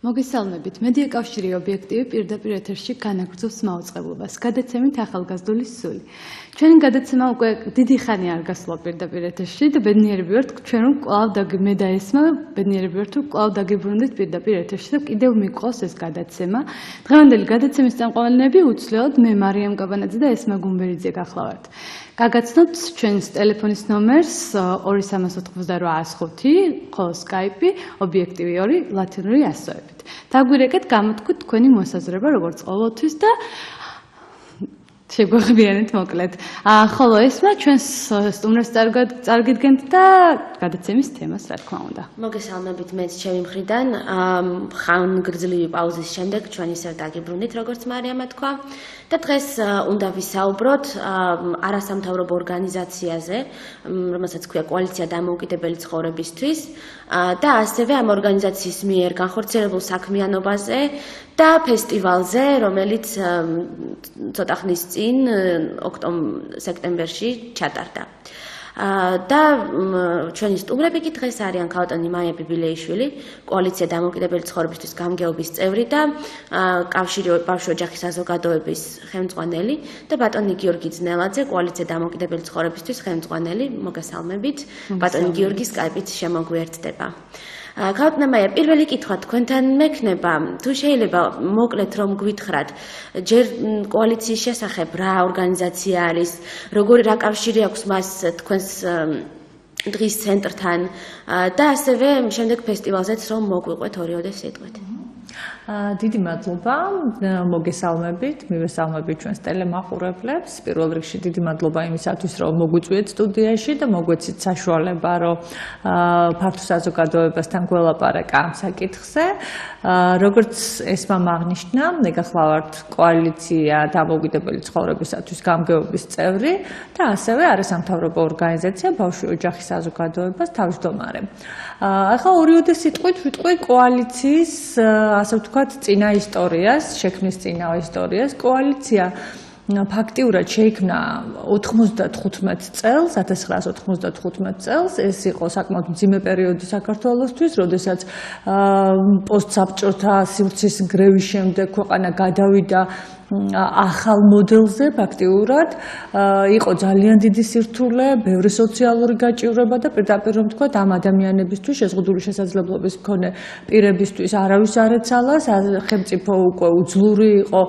მოგესალმებით. მედია კავშირი ობიექტივი პირდაპირ ეთერში განაგრძობს მაუწყებლობას. გადაცემით ახალგაზრდული სული. ჩვენი გადაცემა უკვე დიდი ხანი არ გასულა პირდაპირ ეთერში და ბედნიერები ვართ, ჩვენ რომ კვლავ მე და ესმა ბედნიერები ვართ, რომ კვლავ დაგიბრუნდით პირდაპირ ეთერში და კიდევ მიყვავს ეს გადაცემა. დღევანდელი გადაცემის წამყვანები უცვლელად მე მარიამ კაბანაძე და ესმა გუმბერიძე გახლავართ. გაგაცნობთ ჩვენს ტელეფონის ნომერს 238805, ხოლო Skype ობიექტივი 2 ლათინური ასოებით. დაგვირეკეთ, გამოთქვით თქვენი მოსაზრება როგორც ყოველთვის და შეგვაღებიანეთ მოკლედ. ხოლო ესმა ჩვენს სტუმრებს წარგიდგენთ და გადაცემის თემას რა თქმა უნდა. მოგესალმებით მეც ჩემი მხრიდან. ხანგრძლივი პაუზის შემდეგ ჩვენ ისევ დაგიბრუნდით, როგორც მარიამა თქვა. და დღეს უნდა ვისაუბროთ არასამთავრობო ორგანიზაციაზე, რომელსაც ქვია კოალიცია დამოუკიდებელი ცხოვრებისთვის და ასევე ამ ორგანიზაციის მიერ განხორციელებულ საქმიანობაზე და ფესტივალზე, რომელიც ცოტა ხნის წინ სექტემბერში ჩატარდა. და ჩვენი სტუმრები კი დღეს არიან ქალბატონი მაია ბიბილეიშვილი, კოალიცია დამოუკიდებელი ცხოვრებისთვის გამგეობის წევრი და კავშირი ბავშვი ოჯახის საზოგადოების ხელმძღვანელი და ბატონი გიორგი ძნელაძე, კოალიცია დამოუკიდებელი ცხოვრებისთვის ხელმძღვანელი. მოგესალმებით. ბატონი გიორგი Skype-ით შემოგვიერთდება. ქალბატონი მაია, პირველი კითხვა თქვენთან მექნება, თუ შეიძლება მოკლედ რომ გვითხრათ, ჯერ კოალიციის შესახებ რა ორგანიზაცია არის, როგორი რა კავშირი აქვს მას თქვენს დღის ცენტრთან და ასევე შემდეგ ფესტივალზეც რომ მოგვიყვეთ ორიოდე სიტყვით. დიდი მადლობა, მოგესალმებით, მივესალმებით ჩვენს ტელემაყურებლებს. პირველ რიგში დიდი მადლობა იმისათვის, რომ მოგვიწვიეთ სტუდიაში და მოგვეცით საშუალება, რომ ფართო საზოგადოებასთან გველაპარაკა ამ საკითხზე. როგორც ესმა აღნიშნა, მე გახლავართ კოალიცია დამოუკიდებელი ცხოვრებისათვის გამგეობის წევრი და ასევე არასამთავრობო ორგანიზაცია ბავშვი ოჯახის საზოგადოებას თავმჯდომარე. ახლა ორიოდე სიტყვით ვიტყვი კოალიციის ასე ვთქვათ, წინა ისტორიას, შექმნის წინა ისტორიას. კოალიცია ფაქტიურად შეიქმნა 95 წელს, 1995 წელს. ეს იყო საკმაოდ მძიმე პერიოდი საქართველოსთვის, როდესაც პოსტსაბჭოთა სივრცის გრევის შემდეგ ქვეყანა გადავიდა ახალ მოდელზე ფაქტიურად. იყო ძალიან დიდი სირთულე, ბევრი სოციალური გაჭირვება და პირდაპირ რომ თქვა ამ ადამიანებისთვის, შეზღუდული შესაძლებლობის მქონე პირებისთვის არავის არ ეცალა, სახელმწიფო უკვე უძლური იყო,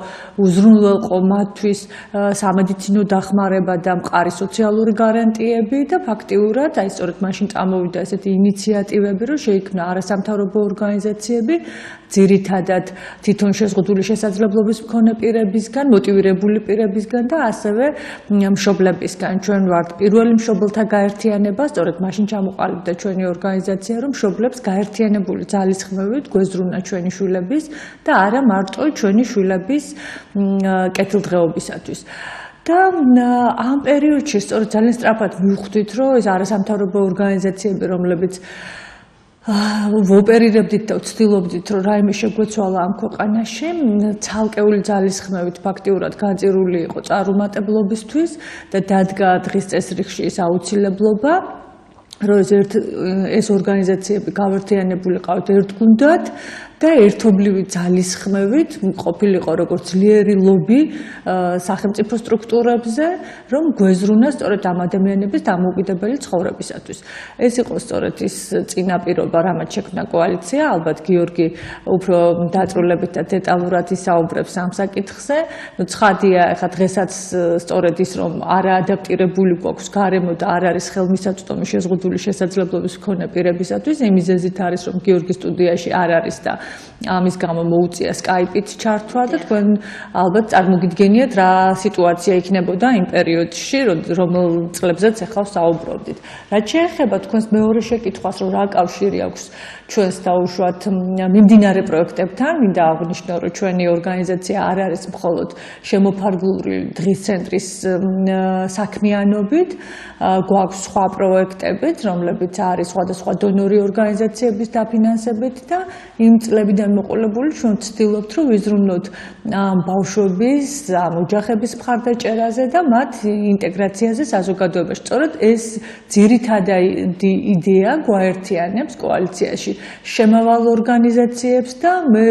უზრუნველყო მათთვის სამედიცინო დახმარება და მყარი სოციალური გარანტიები და ფაქტიურად აი სწორედ მაშინ წამოვიდა ესეთი ინიციატივები, რომ შეიქმნა არასამთავრობო ორგანიზაციები, ძირითადად თვითონ შეზღუდული შესაძლებლობის მქონე პირებისგან, მოტივირებული პირებისგან და ასევე მშობლებისგან. ჩვენ ვართ პირველი მშობელთა გაერთიანება, სწორედ მაშინ ჩამოყალიბდა ჩვენი ორგანიზაცია, რომ მშობლებს გაერთიანებული ძალისხმევით გვეზრუნა ჩვენი შვილების და არა მარტო ჩვენი შვილების კეთილდღეობისათვის. და ამ პერიოდში სწორედ ძალიან სწრაფად მივხვდით, რომ ეს არასამთავრობო ორგანიზაციები, რომლებიც ვოპერირებდით და ვცდილობდით, რომ რაიმე შეგვეცვალა ამ ქვეყანაში, ცალკეული ძალისხმევით ფაქტიურად განწირული იყო წარუმატებლობისთვის და დადგა დღის წესრიგში ეს აუცილებლობა, რომ ეს ორგანიზაციები გავერთიანებულიყავთ ერთ გუნდად და ერთობლივი ძალისხმევით ყოფილიყო როგორც ძლიერი ლობი სახელმწიფო სტრუქტურებზე, რომ გვეზრუნა სწორედ ამ ადამიანების დამოუკიდებელი ცხოვრებისათვის. ეს იყო სწორედ ის წინაპირობა, რამაც შექმნა კოალიცია. ალბათ გიორგი უფრო დაწვრილებით და დეტალურად ისაუბრებს ამ საკითხზე. ცხადია, ეხლა დღესაც სწორედ ის, რომ არაადაპტირებული გვაქვს გარემო და არ არის ხელმისაწვდომი შეზღუდული შესაძლებლობის მქონე პირებისათვის, იმის მიზეზით არის, რომ გიორგი სტუდიაში არ არის და ამის გამო მოუწია Skype-ით ჩართვა და თქვენ ალბათ წარმოგიდგენიათ რა სიტუაცია იქნებოდა იმ პერიოდში, რომელ წლებზეც ახლა ვსაუბრობდით. რაც შეეხება თქვენს მეორე შეკითხვას, რომ რა კავშირი აქვს ჩვენს დაუშვათ მიმდინარე პროექტებთან, მინდა აღვნიშნო, რომ ჩვენი ორგანიზაცია არ არის მხოლოდ შემოფარგლული დღის ცენტრის საქმიანობით, გვაქვს სხვა პროექტებიც, რომლებიც არის სხვადასხვა დონორი ორგანიზაციების დაფინანსებით და იმ წლებიდან მოყოლებული ჩვენ ვცდილობთ რომ ვიზრუნოთ ბავშვების, ოჯახების მხარდაჭერაზე და მათ ინტეგრაციაზე საზოგადოებაში. სწორედ ეს ძირითადი იდეა გვაერთიანებს კოალიციაში შემავალ ორგანიზაციებს და მე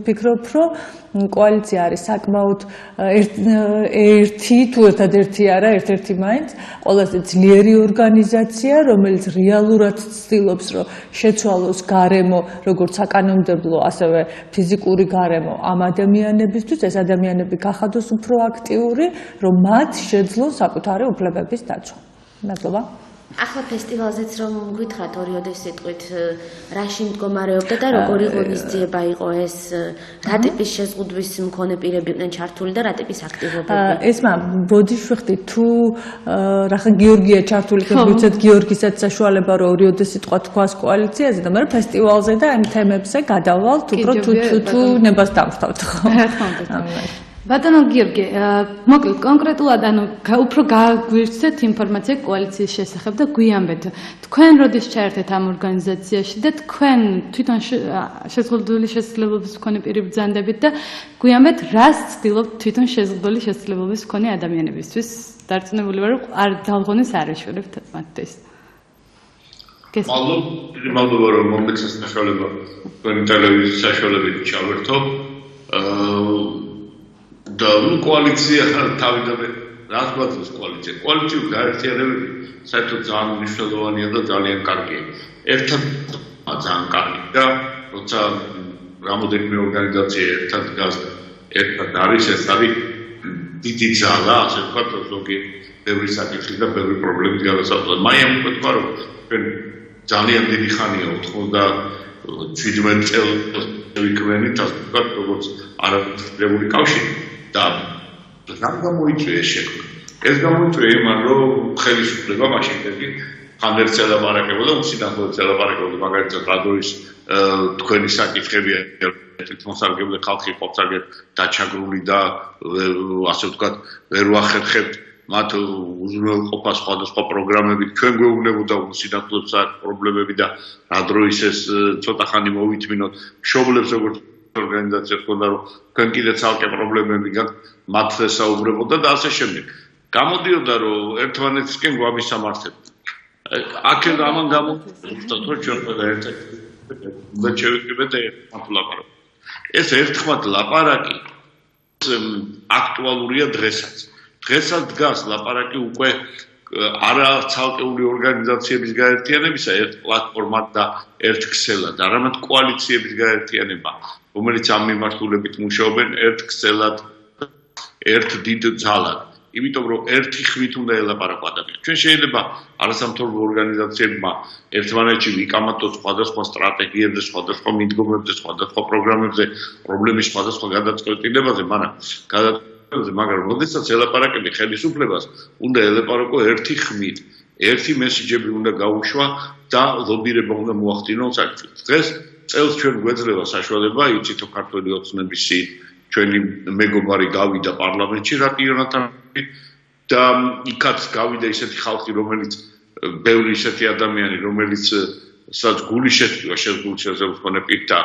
ვფიქრობ, რომ კოალიცია არის საკმაოდ ერთი თუ ერთადერთი არა, ერთ-ერთი მაინც ყველაზე ძლიერი ორგანიზაცია, რომელიც რეალურად ცდილობს, რომ შეცვალოს გარემო, როგორც საკანონმდებლო, ასევე ფიზიკური გარემო ამ ადამიანებისთვის, ეს ადამიანები გახადოს უფრო აქტიური, რომ მათ შეძლონ საკუთარი უფლებების დაცვა. მადლობა. ახლა ფესტივალზეც რომ გითხრათ ორიოდე სიტყვით რაში მდგომარეობდა და როგორი ღონისძიება იყო ეს, რა ტიპის შეზღუდვის მქონე პირები იყვნენ ჩართული და რა ტიპის აქტივობები? ესმა ბოდიში ვიხდით თუ რახან გიორგია ჩართული ხებუცეთ გიორგისაც საშუალება რომ ორიოდე სიტყვა თქვას კოალიციაზე და მე ფესტივალზე და ამ თემებზე გადავალთ უფრო თუ ნებას დამთავრდით ხო? რა თქმა უნდა. ბატონო გიორგი, მოკლედ კონკრეტულად უფრო გაგვირჩეთ ინფორმაცია კოალიციის შესახებ და გვიანბეთ. თქვენ როდის ჩაერთეთ ამ ორგანიზაციაში და თქვენ თვითონ შეზღუდული შესაძლებლობის მქონე პირი ბრძანდებით და გვიანბეთ რას ცდილობთ თვითონ შეზღუდული შესაძლებლობის მქონე ადამიანებისთვის? დარწმუნებული ვარ, რომ არ დალღონეს არ ეშველებთ მათთვის. მადლობა რომ მომეცეს საშუალება თქვენი ტელევიზიის საშუალებით ჩავერთო. და კოალიცია თავიდანვე რას გვაძლევს კოალიცია? კოალიციური გაერთიანებები საერთოდ ძალიან მნიშვნელოვანია და ძალიან კარგია. ერთად ძალიან კარგი და როცა რამოდენიმე ორგანიზაცია ერთად დგას და ერთად არის, ეს არის დიდი ძალა, ასე ვთქვათ, ზოგი ბევრი საკითხი და ბევრი პრობლემის გადასაწყვეტად. მაინც ვთქვა, რომ ჩვენ ძალიან დიდი ხანია 97 წელს ვიქმნით, ასე ვთქვათ, როგორც არაბული კავშირი. და რამ გამოიწვია ეს შექმნა? ეს გამოიწვია იმან, რომ ხელისუფლება მაშინ ხანდერც ელაპარაკებოდა, უსინახულოდ ელაპარაკებოდა, მაგალითად, რადოის თქვენი საკითხები თვითმოსარგებლე ხალხი ყოფს აგერ დაჩაგრული და ასე ვთქვათ, ვერ ვახერხებთ მათ უზრუნველყოფა სხვადასხვა პროგრამებით, ჩვენ გვეუბნებოდა უსინახულოდ პრობლემები და რა დროის ეს ცოტა ხანი მოვითმინოთ, მშობლებს როგორც ორგანიზაციებს ჰქონდა რომ თქვენ კიდე ცალკე პრობლემები გაქვთ, მათ ესაუბრებოდა და ასე შემდეგ. გამოდიოდა რომ ერთმანეთისკენ გვამისამართებთ. აქ ამან გამოიწვია რომ ჩვენ ყველა ერთად და შევიკრიბეთ ერთმანეთ ლაპარაკი. ეს ერთმანეთ ლაპარაკი აქტუალურია დღესაც. დღესაც დგას ლაპარაკი უკვე არა ცალკეული ორგანიზაციების გაერთიანებისა ერთ პლატფორმად და ერთ ქსელად, არამედ კოალიციების გაერთიანება, რომელიც ამ მიმართულებით მუშაობენ ერთ ქსელად, ერთ დიდ ძალად. იმიტომ რომ ერთი ხმით უნდა ელაპარაკო ადამიანს. ჩვენ შეიძლება არასამთავრობო ორგანიზაციებმა ერთმანეთში ვიკამათოთ სხვადასხვა სტრატეგიებზე, სხვადასხვა მიდგომებზე, სხვადასხვა პროგრამებზე, პრობლემის სხვადასხვა გადაწყვეტილებაზე, მაგრამ როდესაც ელაპარაკები ხელისუფლებას, უნდა ელაპარაკო ერთი ხმით, ერთი მესიჯები უნდა გაუშვა და ლობირება უნდა მოახდინონ საკითხს. დღეს წელს ჩვენ გვეძლევა საშუალება, იცით ქართველი ოცნების ჩვენი მეგობარი გავიდა პარლამენტში რატიონთან და იქაც გავიდა ისეთი ხალხი, რომელიც ბევრი ისეთი ადამიანი, რომელიც სადაც გული შეწყვიტა შეზღუდული შესაძლებლობის პირთა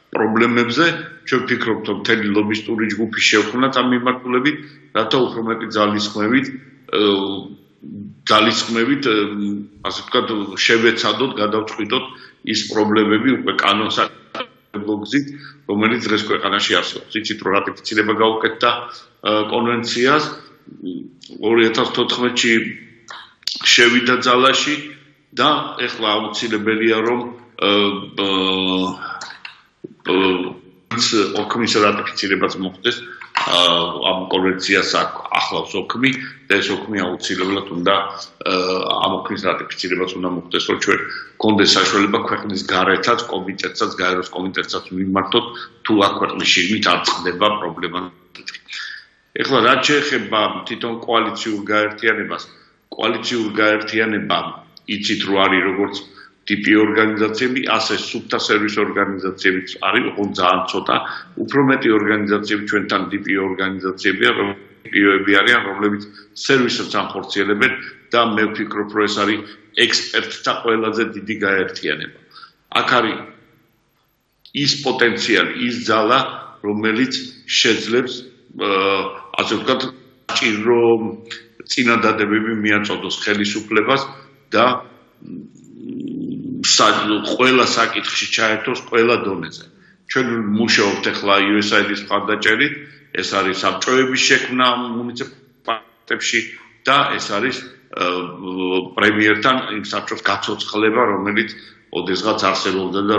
პრობლემებზე, ჩვენ ვფიქრობთ, რომ მთელი ლობისტური ჯგუფი შევქმნათ ამ მიმართულებით, რათა უფრო მეტი ძალისხმევით, ასე ვთქვათ, შევეცადოთ, გადავწყვიტოთ ის პრობლემები უკვე კანონსაკუთრებულ გზით, რომელიც დღეს ქვეყანაში არსებობს. იცით, რომ რატიფიცირება გაუკეთდა კონვენციას 2014-ში შევიდა ძალაში და ეხლა აუცილებელია, რომ ოქმის რატიფიცირებაც მოხდეს ამ კონვენციას ახლავს ოქმი და ეს ოქმი აუცილებლად უნდა ამ ოქმის რატიფიცირებაც უნდა მოხდეს, რომ ჩვენ გქონდეს საშუალება ქვეყნის გარეთაც, კომიტეტსაც, გაეროს კომიტეტსაც მიმართოთ, თუ აქ ქვეყნის შიგნით არ წყდება პრობლემა. ეხლა რაც შეეხება თვითონ კოალიციურ გაერთიანებას, კოალიციურ გაერთიანება იცით რომ არის როგორც ტიპი ორგანიზაციები, ასე სუბთა სერვის ორგანიზაციებიც არის, ოღონდ ძალიან ცოტა, უფრო მეტი ორგანიზაციები ჩვენთან ტიპი ორგანიზაციებია, ტიპები არიან, რომლებიც სერვისებს ამხორციელებენ და მე ვფიქრობ, რომ ეს არის ექსპერტთა ყველაზე დიდი გაერთიანება. აქ არის ის პოტენციალი, ის ძალა, რომელიც შეძლებს ასე ვთქვათ, ჭირო წინადადებები მიაწოდოს ხელისუფლებას და ყველა საკითხში ჩაერთოს ყველა დონეზე. ჩვენ მუშაობთ ახლა USAID-ის მხარდაჭერით, ეს არის საბჭოების შექმნა მუნიციპალიტეტებში და ეს არის პრემიერთან იმ საბჭოს გაცოცხლება, რომელიც ოდესღაც არსებობდა და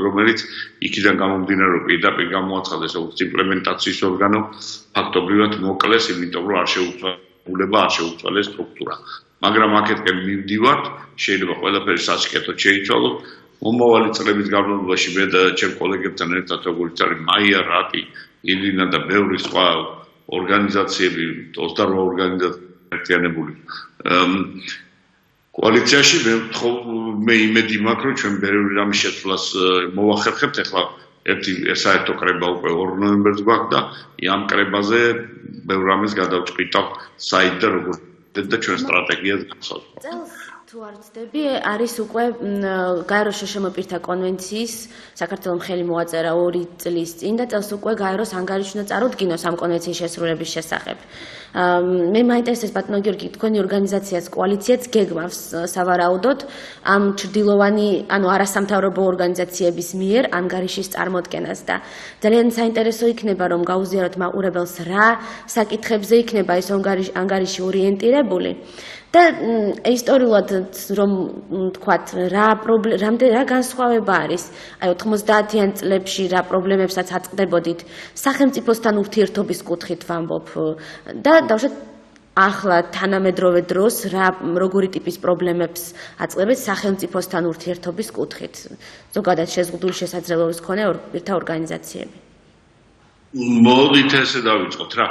რომელიც იქიდან გამომდინარე პირდაპირ გამოაცხადეს როგორც იმპლემენტაციის ორგანო, ფაქტობრივად მოკლეს, იმიტომ რომ არ შეუცვალეს სტრუქტურა. მაგრამ აქეთკენ მივდივართ, შეიძლება ყველაფერი სასიკეთოდ შეიცვალოთ. მომავალი წლების განმავლობაში მე და ჩემ კოლეგებთან ერთად, როგორც არის მაია, რატი, ილინა და ბევრი სხვა ორგანიზაციები, 28 ორგანიზაცია ერთიანებული. კოალიციაში მე იმედი მაქვს, რომ ჩვენ ბევრი რამის შეცვლას მოვახერხებთ. ახლა ერთი საერთო კრება უკვე 2 ნოემბერს გვაქვს და ამ კრებაზე ბევრ რამეს გადავჭყიდავ საით და როგორც და ჩვენ სტრატეგიას გასავთ. თუ არ ვცდები, არის უკვე გაეროს შეშმოპირთა კონვენციის საქართველოს ხელი მოაწერა 2 წლის წინ და წელს უკვე გაეროს ანგარიში უნდა წარუდგინოს ამ კონვენციის შესრულების შესახებ. მე მაინტერესებს ბატონო გიორგი, თქვენი ორგანიზაციას კოალიციაც გეგმავს სავარაუდოდ ამ ჩრდილოვანი, ანუ არასამთავრობო ორგანიზაციების მიერ ანგარიშის წარმოდგენას და ძალიან საინტერესო იქნება რომ გაუზიაროთ მაყურებელს რა საკითხებზე იქნება ეს ანგარიში ორიენტირებული. და ისტორიულად რომ თქვათ რა განსხვავება არის აი 90-იან წლებში რა პრობლემებსაც აწყდებოდით სახელმწიფოსთან ურთიერთობის კუთხით ვამბობ და დავუშვათ ახლა თანამედროვე დროს როგორი ტიპის პრობლემებს აწყდებთ სახელმწიფოსთან ურთიერთობის კუთხით ზოგადად შეზღუდული შესაძლებლობის მქონე პირთა ორგანიზაციები. მოდით ესე დავიწყოთ რა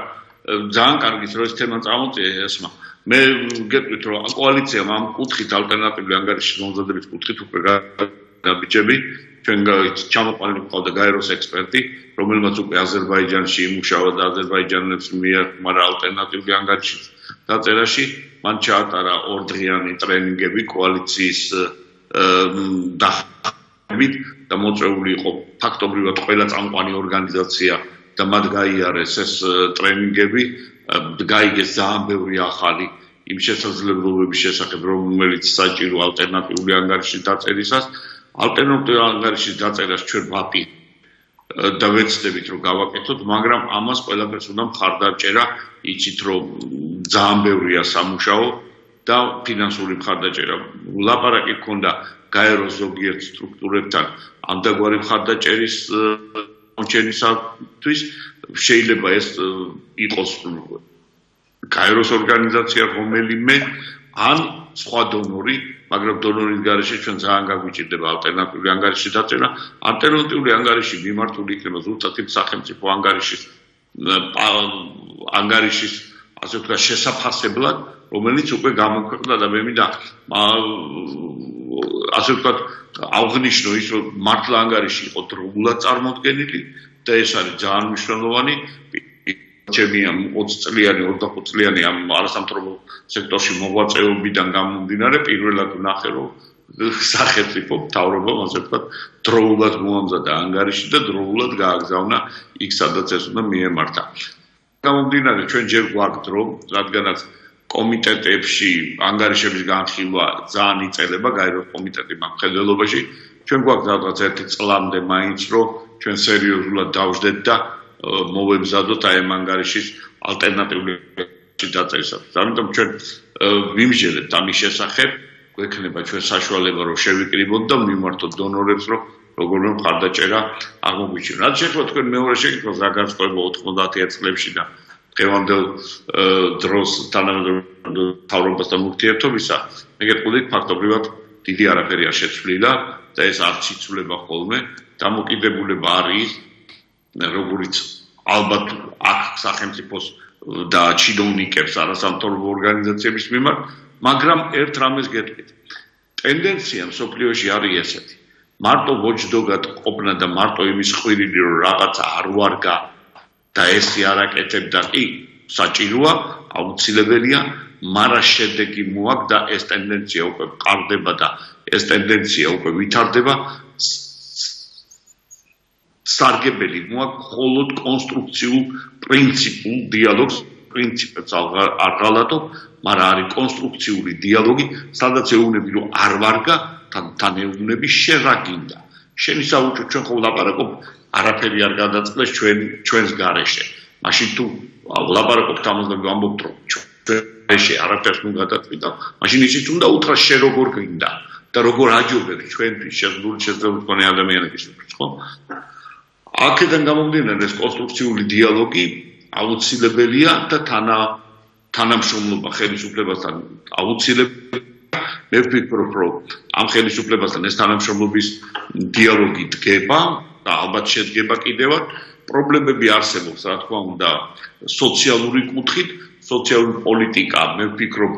ძალიან კარგი რომ ეს თემა წამოწია ესმა მე გეტყვით რომ კოალიციამ ამ კუთხით ალტერნატიული ანგარიშის მომზადების კუთხით უკვე გაბიჭები ჩვენ ჩამოყალიბებული ყავდა გაეროს ექსპერტი რომელმაც უკვე აზერბაიჯანში იმუშავა და აზერბაიჯანელებს მიაყარა ალტერნატიული ანგარიშის დაწერაში მან ჩაატარა 2 დღიანი ტრენინგები კოალიციის დახმარებით და მოწვეული იყო ფაქტობრივად ყველა წამყვანი ორგანიზაცია და მათ გაიარეს ეს ტრენინგები გაიგეს ძალიან ბევრი ახალი იმ შესაძლებლობების შესახებ რომელიც საჭირო ალტერნატიული ანგარიშის დაწერისას ალტერნატიული ანგარიშის დაწერას ჩვენ ვაპი და ვეცდებით რომ გავაკეთოთ მაგრამ ამას ყველაფერს უნდა მხარდაჭერა იცით რომ ძალიან ბევრია სამუშაო და ფინანსური მხარდაჭერა ლაპარაკი ქონდა გაეროს ზოგიერთ სტრუქტურებთან ამდაგვარი მხარდაჭერის ჩენისათვის შეიძლება ეს იყოს გაეროს ორგანიზაცია რომელიმე ან სხვა დონორი, მაგრამ დონორის გარეშე ჩვენ ძალიან გაგვიჭირდება ალტერნატიული ანგარიშის დაწერა. ალტერნატიული ანგარიში მიმართული იქნება ზუსტად იმ სახელმწიფო ანგარიშის ასე ვთქვათ შესაფასებლად, რომელიც უკვე გამოქვეყნდა და მე მინდა ასე ვთქვათ აღნიშნო ის რომ მართლა ანგარიში იყო დროულად წარმოდგენილი და ეს არის ძალიან მნიშვნელოვანი ჩემი 20 წლიანი 25 წლიანი ამ არასამთავრობო სექტორში მოღვაწეობიდან გამომდინარე პირველად ვნახე რომ სახელმწიფო მთავრობამ ასე ვთქვათ დროულად მოამზადა ანგარიში და დროულად გააგზავნა იქ სადაც ეს უნდა მიემართა გამომდინარე ჩვენ ჯერ გვაქვს დრო რადგანაც კომიტეტებში ანგარიშების განხილვა ძალიან იწელება გაეროს კომიტეტის მხედველობაში ჩვენ გვაქვს რაღაც ერთი წლამდე მაინც რომ ჩვენ სერიოზულად დავждეთ და მოვებზადოთ აი ამ ანგარიშის ალტერნატიული დაწერისას. ამიტომ ჩვენ ვიმსჯელებთ ამის შესახებ, გვექნება ჩვენ საშუალება რომ შევიკრიბოთ და მიმართოთ დონორებს რომ როგორი მხარდაჭერა აღმოგვიჩინოთ. რაც შეეხება თქვენ მეორე შეკითხვას რა განსხვავება 90-იან წლებში და დღევანდელ დროს თანამედროვე მთავრობასთან ურთიერთობისა, მე გეტყოდით ფაქტობრივად დიდი არაფერია შეცვლილა და ეს არც იცვლება ხოლმე, დამოკიდებულება არის როგორც ალბათ აქ სახელმწიფოს და ჩინოვნიკებს არასამთავრობო ორგანიზაციების მიმართ, მაგრამ ერთ რამეს გეტყვით. ტენდენცია მსოფლიოში არის ესეთი. მარტო ვოჯდოგად ყოფნა და მარტო იმის ხვირილი რომ რაღაც არ ვარგა და ესე არაკეთებდა კი საჭიროა, აუცილებელია, მაგრამ შედეგი მოაქვს და ეს ტენდენცია უკვე ყარდება და ეს ტენდენცია უკვე ვითარდება. სარგებელი მოაქვს მხოლოდ კონსტრუქციულ პრინციპულ დიალოგს პრინციპებს არ ღალატობ, მაგრამ არის კონსტრუქციული დიალოგი, სადაც ეუბნები რომ არ ვარგა, თან ეუბნები შენ რა გინდა. შენი საუბრით ჩვენ ხო ვლაპარაკობ, არაფერი არ გადაწყდეს ჩვენს გარეშე. მაშინ თუ ვლაპარაკობთ ამას და ვამბობთ რომ ჩვენში არაფერს ნუ გადაწყვიტა, მაშინ ისიც უნდა უთხრა შენ როგორ გინდა და როგორ აჯობებს ჩვენთვის შეზღუდული შესაძლებლობა მქონე ადამიანებისთვის, ხო? აქედან გამომდინარე ეს კონსტრუქციული დიალოგი აუცილებელია და თანამშრომლობა ხელისუფლებასთან აუცილებელია. მე ვფიქრობ, რომ ამ ხელისუფლებასთან ეს თანამშრომლობის დიალოგი დგება და ალბათ შედგება კიდევაც. პრობლემები არსებობს, რა თქმა უნდა, სოციალური კუთხით, სოციალური პოლიტიკა, მე ვფიქრობ,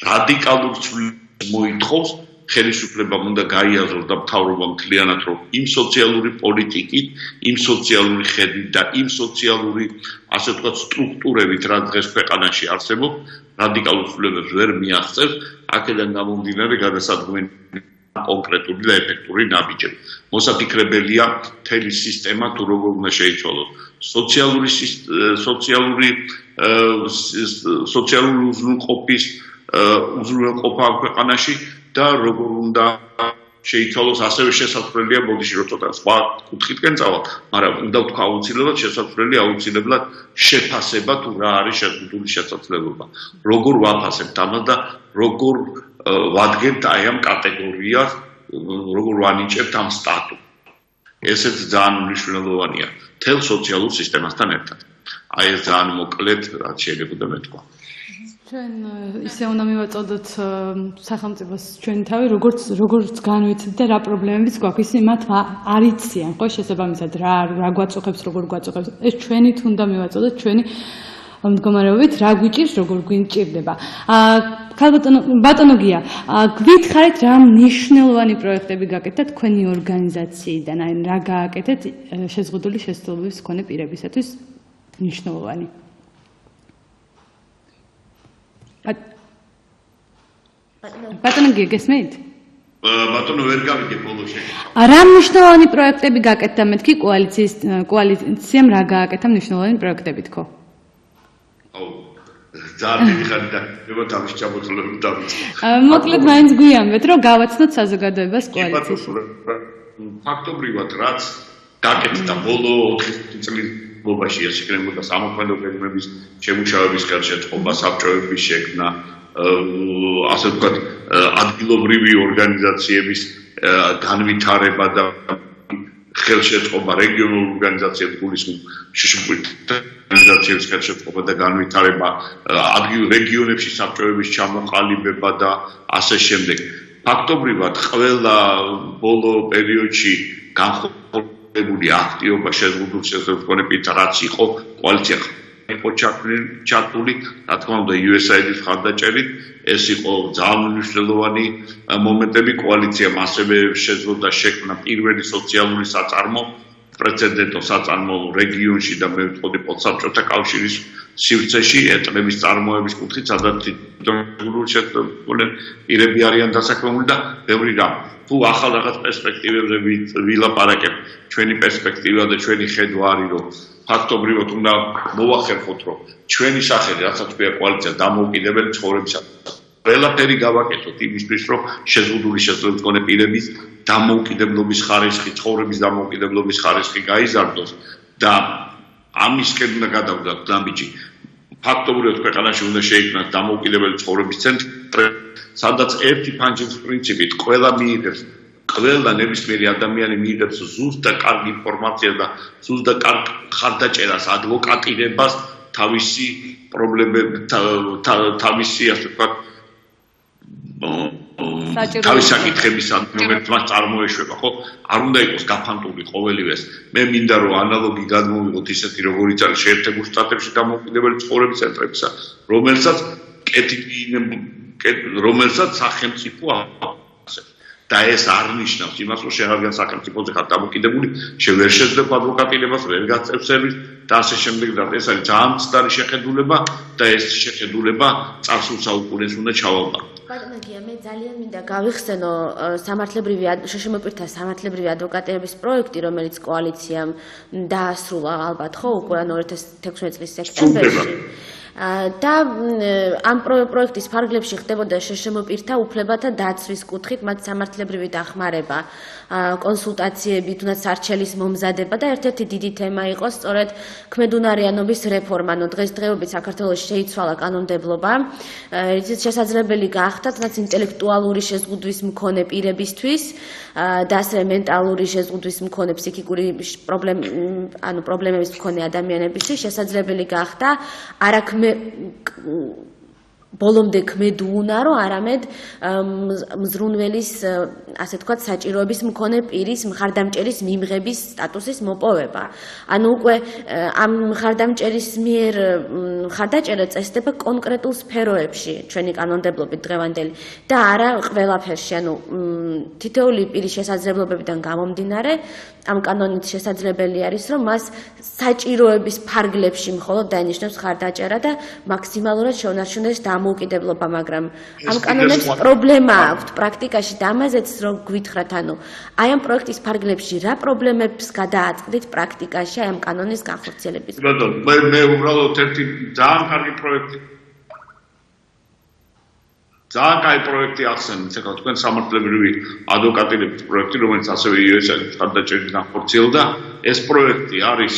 რადიკალურ ცვლილებას მოითხოვს. ხელისუფლებამ უნდა გაიაზროს და მთავრობამ მთლიანად რომ იმ სოციალური პოლიტიკით, იმ სოციალური ხედვით და იმ სოციალური, ასე ვთქვათ, სტრუქტურებით, რაც დღეს ქვეყანაში არსებობს, რადიკალურ ცვლილებებს ვერ მიაღწევს, აქედან გამომდინარე გადასადგმელი კონკრეტული და ეფექტური ნაბიჯები. მოსაფიქრებელია მთელი სისტემა თუ როგორ უნდა შეიცვალოს. სოციალური უზრუნველყოფა ქვეყანაში და როგორ უნდა შეიცვალოს ასევე შესაძლებელია ბოდიში რომ ცოტა სხვა კუთხითკენ წავალ, მაგრამ უნდა ვთქვა აუცილებლად აუცილებლად შეფასება თუ რა არის შეზღუდული შესაძლებლობა. როგორ ვაფასებთ ამას და როგორ ვადგენთ აი ამ კატეგორიას, როგორ ვანიჭებთ ამ სტატუსს. ესეც ძალიან მნიშვნელოვანია მთელ სოციალურ სისტემასთან ერთად. აი ეს ძალიან მოკლედ რაც შეიძლება მეთქვა. ჩვენ ისე უნდა მივაწოდოთ სახელმწიფოს ჩვენი თავი, როგორც განვიცდით და რა პრობლემებიც გვაქვს, ისინი მათ არ იციან, ხო, შესაბამისად რა გვაწუხებს, როგორ გვაწუხებს. ეს ჩვენით უნდა მივაწოდოთ, ჩვენი მდგომარეობით რა გვიჭირს, როგორ გვინჭირდება. ბატონო გია, გვითხრით რა მნიშვნელოვანი პროექტები გაკეთეთ თქვენი ორგანიზაციიდან, აი რა გააკეთეთ შეზღუდული შესაძლებლობის მქონე პირებისათვის მნიშვნელოვანი. ბატონო გია, გესმით? ბატონო ვერ გავიგე ბოლოში. რა მნიშვნელოვანი პროექტები გაკეთდა მეთქი კოალიციამ რა გააკეთა მნიშვნელოვანი პროექტები თქო? ძალიან დიდი ხანი და თავის ჩამოწოლებით დავიწყე. მოკლედ მაინც გვიამბეთ, რომ გავაცნოთ საზოგადოებას კოალიციაში. ფაქტობრივად რაც გაკეთდა ბოლო 4 წლის განმავლობაში, ეს იქნებოდა სამოქმედო გეგმების შემუშავების ხელშეწყობა, საბჭოების შექმნა, ასე ვთქვათ, ადგილობრივი ორგანიზაციების განვითარება და ხელშეწყობა, რეგიონულ ორგანიზაციებს გულისხმობ ორგანიზაციების ხელშეწყობა და განვითარება, რეგიონებში საბჭოების ჩამოყალიბება და ასე შემდეგ. ფაქტობრივად ყველა ბოლო პერიოდში განხორციელებული აქტივობა შეზღუდულ შესაძლებლობის მქონე პირთა რაც იყო კოალიცია იყო ჩართული, რა თქმა უნდა USAID-ის მხარდაჭერით, ეს იყო ძალიან მნიშვნელოვანი მომენტები. კოალიციამ ასევე შეძლო შექმნა პირველი სოციალური საწარმო, პრეცედენტო საწარმო რეგიონში და მე ვთქვი პოსტსაბჭოთა კავშირის სივრცეში, ეტლების წარმოების კუთხით, სადაც პირები არიან დასაქმებული და ბევრი რამ. თუ ახალ რაღაც პერსპექტივებზე ვილაპარაკებ, ჩვენი პერსპექტივა და ჩვენი ხედვა არის, რომ ფაქტობრივად უნდა მოვახერხოთ, რომ ჩვენი სახელი, რასაც ქვია კოალიცია, დამოუკიდებელი ცხოვრებისათვის. ყველაფერი გავაკეთოთ იმისთვის, რომ შეზღუდული შესაძლებლობის მქონე პირების დამოუკიდებლობის ხარისხი, ცხოვრების დამოუკიდებლობის ხარისხი გაიზარდოს და ამისკენ უნდა გადავდგათ ნაბიჯი. ფაქტობრივად ქვეყანაში უნდა შეიქმნას დამოუკიდებელი ცხოვრების ცენტრი, სადაც ერთი ფანჯრის პრინციპით ყველა ნებისმიერი ადამიანი მიიღებს ზუსტ კარგ ინფორმაციას და ზუსტ კარგ ხარდაჭერას, ადვოკატირებას თავისი პრობლემები, თავისი ასე ვთქვათ თავის საკითხების მომენტ მას წარმოეშვება, ხო? არ უნდა იყოს გაფანტული ყოველივეს. მე მინდა რომ ანალოგი გადმოვიღოთ ისეთი როგორიც არის შეერთებულ შტატებში დამოუკიდებელი ცხოვრების ცენტრებისა, რომელსაც სახელმწიფო აფასებს. და ეს არ ნიშნავს იმას, რომ შენ სახელმწიფოზე ხარ დამოკიდებული, შენ ვერ შეძლებ ადვოკატირებას, ვერ გაწევ სერვისს და ასე შემდეგ. ეს არის ძალიან მცდარი შეხედულება და ეს შეხედულება წარსულ საუკუნეს უნდა ჩავაბაროთ. ბატონო გია, მე ძალიან მინდა გავიხსენო სამართლებრივი შშმპ-თა სამართლებრივი ადვოკატების პროექტი, რომელიც კოალიციამ დაასრულა ალბათ ხო უკვე 2016 წლის სექტემბერში. და ამ პროექტის ფარგლებში ხდებოდა შშმპ-თა უფლებათა დაცვის კუთხით მათ სამართლებრივი დახმარება, კონსულტაციები, თუნდაც სარჩელის მომზადება და ერთ-ერთი დიდი თემა იყო სწორედ ქმედუნარიანობის რეფორმა. დღესდღეობით საქართველოში შეიცვალა კანონმდებლობა, რის შესაძლებელი გახდა თუნდაც ინტელექტუალური შეზღუდვის მქონე პირებისთვის და ასევე მენტალური შეზღუდვის მქონე ფსიქიკური პრობლემების მქონე ადამიანებისთვის შესაძლებელი გახდა არა ბოლომდე ქმედუუნარო, არამედ მზრუნველის, ასე თქვათ, საჭიროების მქონე პირის მხარდამჭერის მიმღების სტატუსის მოპოვება. ანუ უკვე ამ მხარდამჭერის მიერ მხარდაჭერა წესდება კონკრეტულ სფეროებში ჩვენი კანონმდებლობით დღევანდელი და არა ყველაფერში. ანუ თითოეული პირის შესაძლებლობებიდან გამომდინარე, ამ კანონით შესაძლებელი არის, რომ მას საჭიროების ფარგლებში მხოლოდ დაინიშნოს მხარდაჭერა და მაქსიმალურად შეუნარჩუნდეს დამოუკიდებლობა, მაგრამ ამ კანონებს პრობლემა აქვს პრაქტიკაში და ამაზეც რომ გვითხრათ, ანუ აი ამ პროექტის ფარგლებში რა პრობლემებს გადააწყდით პრაქტიკაში აი ამ კანონის განხორციელების? ბატონო, მე უბრალოდ ერთი ძალიან კარგი პროექტი ძალიან კაი პროექტი ახსენეთ, ეხლა თქვენ სამართლებრივი ადვოკატირების პროექტი, რომელიც ასევე იუესელის მხარდაჭერით განხორციელდა. ეს პროექტი არის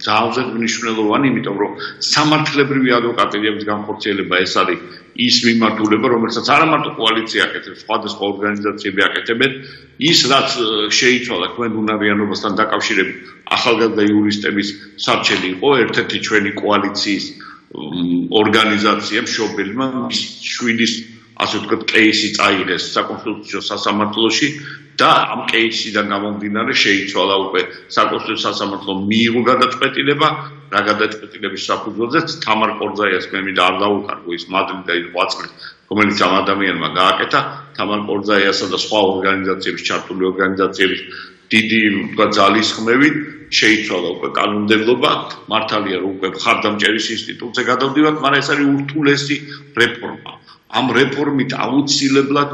ძალიან მნიშვნელოვანი, იმიტომ რომ სამართლებრივი ადვოკატირების განხორციელება ეს არის ის მიმართულება, რომელსაც არა მარტო კოალიცია აკეთებს, სხვადასხვა ორგანიზაციები აკეთებენ, ის რაც შეიცვალა ქმედუნარიანობასთან დაკავშირებით ახალგაზრდა იურისტების სარჩელი იყო ერთ-ერთი ჩვენი კოალიციის ორგანიზაცია მშობელმა შვიდის ასე ვთქვათ, კეისი წაიღეს საკონსტიტუციო სასამართლოში და ამ კეისიდან გამომდინარე შეიცვალა უკვე საკონსტიტუციო სასამართლომ მიიღო გადაწყვეტილება, რა გადაწყვეტილების საფუძველზეც თამარ ყორძაიას მე მინდა არ დავუყარგო ის მადრიდ და ის ყვაწყლით, რომელიც ამ ადამიანმა გააკეთა, თამარ ყორძაიასა და სხვა ორგანიზაციების, ჩართული ორგანიზაციების დიდი ვთქვათ ძალისხმევით შეიცვალა უკვე კანონმდებლობა, მართალია რომ უკვე მხარდამჭერის ინსტიტუტზე გადავდივართ, მაგრამ ეს არის ურთულესი რეფორმა. ამ რეფორმით აუცილებლად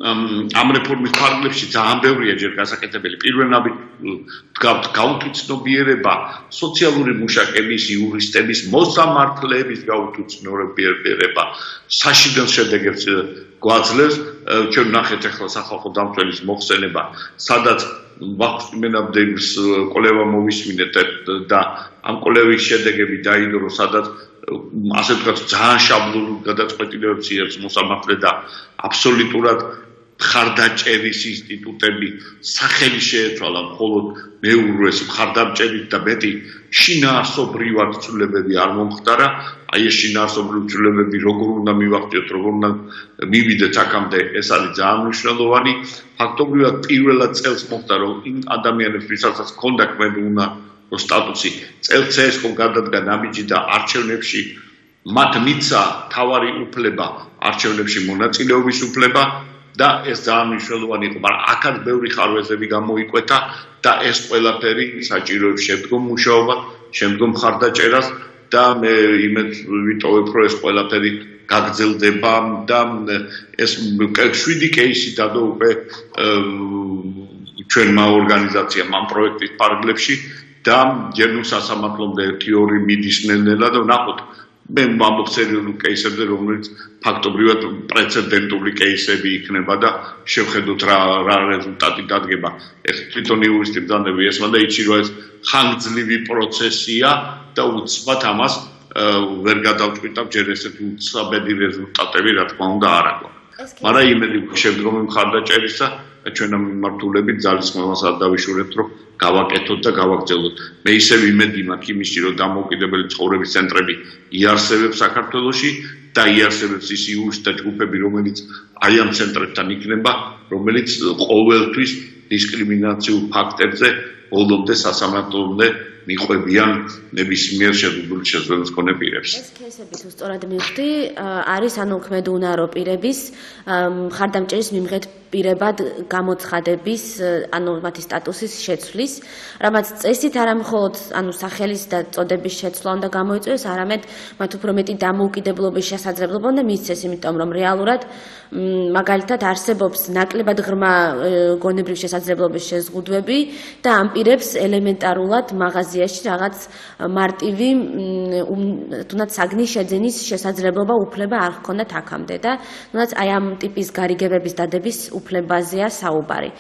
ამ რეფორმის ფარგლებში ძალიან ბევრია ჯერ გასაკეთებელი. პირველნაბით ვთქვათ, გაუთუცნობიერება სოციალური მუშაკების, იურისტების, მოსამართლეების გაუთუცნობიერება საშინელ შედეგებს გვაძლევს. ჩვენ ნახეთ ახლა სახალხო დამცველის მოხსენება, სადაც ვახტმენაბდების კოლევა მოვისმინეთ და ამ კოლევის შედეგები დაიდო, სადაც ასე ვთქვათ, ძალიან შაბლონურ გადაწყვეტილებებს იღებს მოსამართლე და აბსოლუტურად მხარდაჭერის ინსტიტუტები სახელი შეეცვალა მხოლოდ მეურვეს მხარდამჭერით და მეტი შინაარსობრივად ცვლილებები არ მომხდარა. აი ეს შინაარსობრივი ცვლილებები როგორ უნდა მივახციოთ, როგორ უნდა მივიდეთ აქამდე, ეს არის ძალიან მნიშვნელოვანი. ფაქტობრივად პირველად წელს მოხდა, რომ იმ ადამიანებს, ვისაც ჰქონდა ქმედუნარო სტატუსი, წელს ეს გადადგა ნაბიჯი და არჩევნებში მათ მიცა თავარი უფლება, არჩევნებში მონაწილეობის უფლება. და ეს ძალიან მნიშვნელოვანი იყო, მაგრამ აქაც ბევრი ხარვეზები გამოიკვეთა და ეს ყველაფერი საჭიროებს შემდგომ მუშაობას, შემდგომ მხარდაჭერას და მე იმედს ვიტოვებ, რომ ეს ყველაფერი გაგრძელდება და ეს 7 კეისი დადო უკვე ჩვენმა ორგანიზაციამ ამ პროექტის ფარგლებში და ჯერნულ სასამართლომდე 1-2 მიდის ნელ-ნელა და ვნახოთ. მე ვამბობ სერიოზულ კეისებზე, რომელიც ფაქტობრივად პრეცედენტული კეისები იქნება და შევხედოთ რა რეზულტატი დადგება. ეს თვითონ იურისტი ბრძანები ესმა და იცი რომ ეს ხანგრძლივი პროცესია და უცბად ამას ვერ გადავწყვიტავ ჯერ ესეთი უცბადი რეზულტატები რა თქმა უნდა არ აქვს. მაგრამ იმედი შემდგომი მხარდაჭერისა და ჩვენმა მიმართულებით ძალისხმევას არ დავიშურებთ, რომ გავაკეთოთ და გავაგრძელოთ. მე ისევ იმედი მაქვს იმისში, რომ დამოუკიდებელი ცხოვრების ცენტრები იარსებებს საქართველოში და იარსებებს ის იურისტთა ჯგუფები, რომელიც აი ამ ცენტრებთან იქნება, რომელიც ყოველთვის დისკრიმინაციულ ფაქტებზე ბოლომდე სასამართლომდე მიყვებიან ნებისმიერ შეზღუდული შესაძლებლობის მქონე პირებს. ეს кейსები თუ სწორად მივხვდი, არის ანუ ქმედუნარო პირების მხარდამჭერის მიმღეთ პირებად გამოცხადების, ანუ მათი სტატუსის შეცვლის, რამაც წესით არა მხოლოდ ანუ სახელის და წოდების შეცვლა უნდა გამოიწვიოს, არამედ მათ უფრო მეტი დამოუკიდებლობის შესაძლებლობა უნდა მისცეს, იმიტომ რომ რეალურად მაგალითად არსებობს ნაკლებად ღრმა გონებრივი შესაძლებლობის შეზღუდვები და ამ პირებს ელემენტარულად მაღაზიაში რაღაც მარტივი თუნდაც საგნის შეძენის შესაძლებლობა უფლება არ ჰქონდათ აქამდე და თუნდაც აი ამ ტიპის გარიგებების დადების უფლებაზეა საუბარი.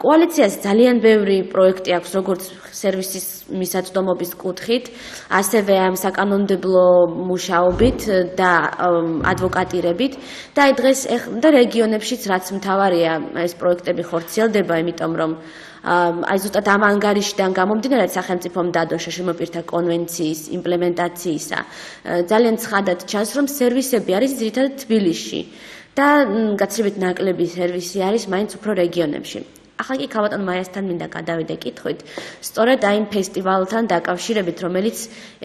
კოალიციას ძალიან ბევრი პროექტი აქვს როგორც სერვისის მისაწვდომობის კუთხით, ასევე ამ საკანონმდებლო მუშაობით და ადვოკატირებით და აი დღეს და რეგიონებშიც რაც მთავარია ეს პროექტები ხორციელდება, იმიტომ რომ აი ზუსტად ამ ანგარიშიდან გამომდინარე სახელმწიფომ დადო შშმ-პირთა კონვენციის იმპლემენტაციისა. ძალიან ცხადად ჩანს, რომ სერვისები არის ძირითადად თბილისში და გაცილებით ნაკლები სერვისი არის მაინც უფრო რეგიონებში. ახლა კი ქალბატონ მაიასთან მინდა გადავიდე კითხვით, სწორედ აი იმ ფესტივალთან დაკავშირებით, რომელიც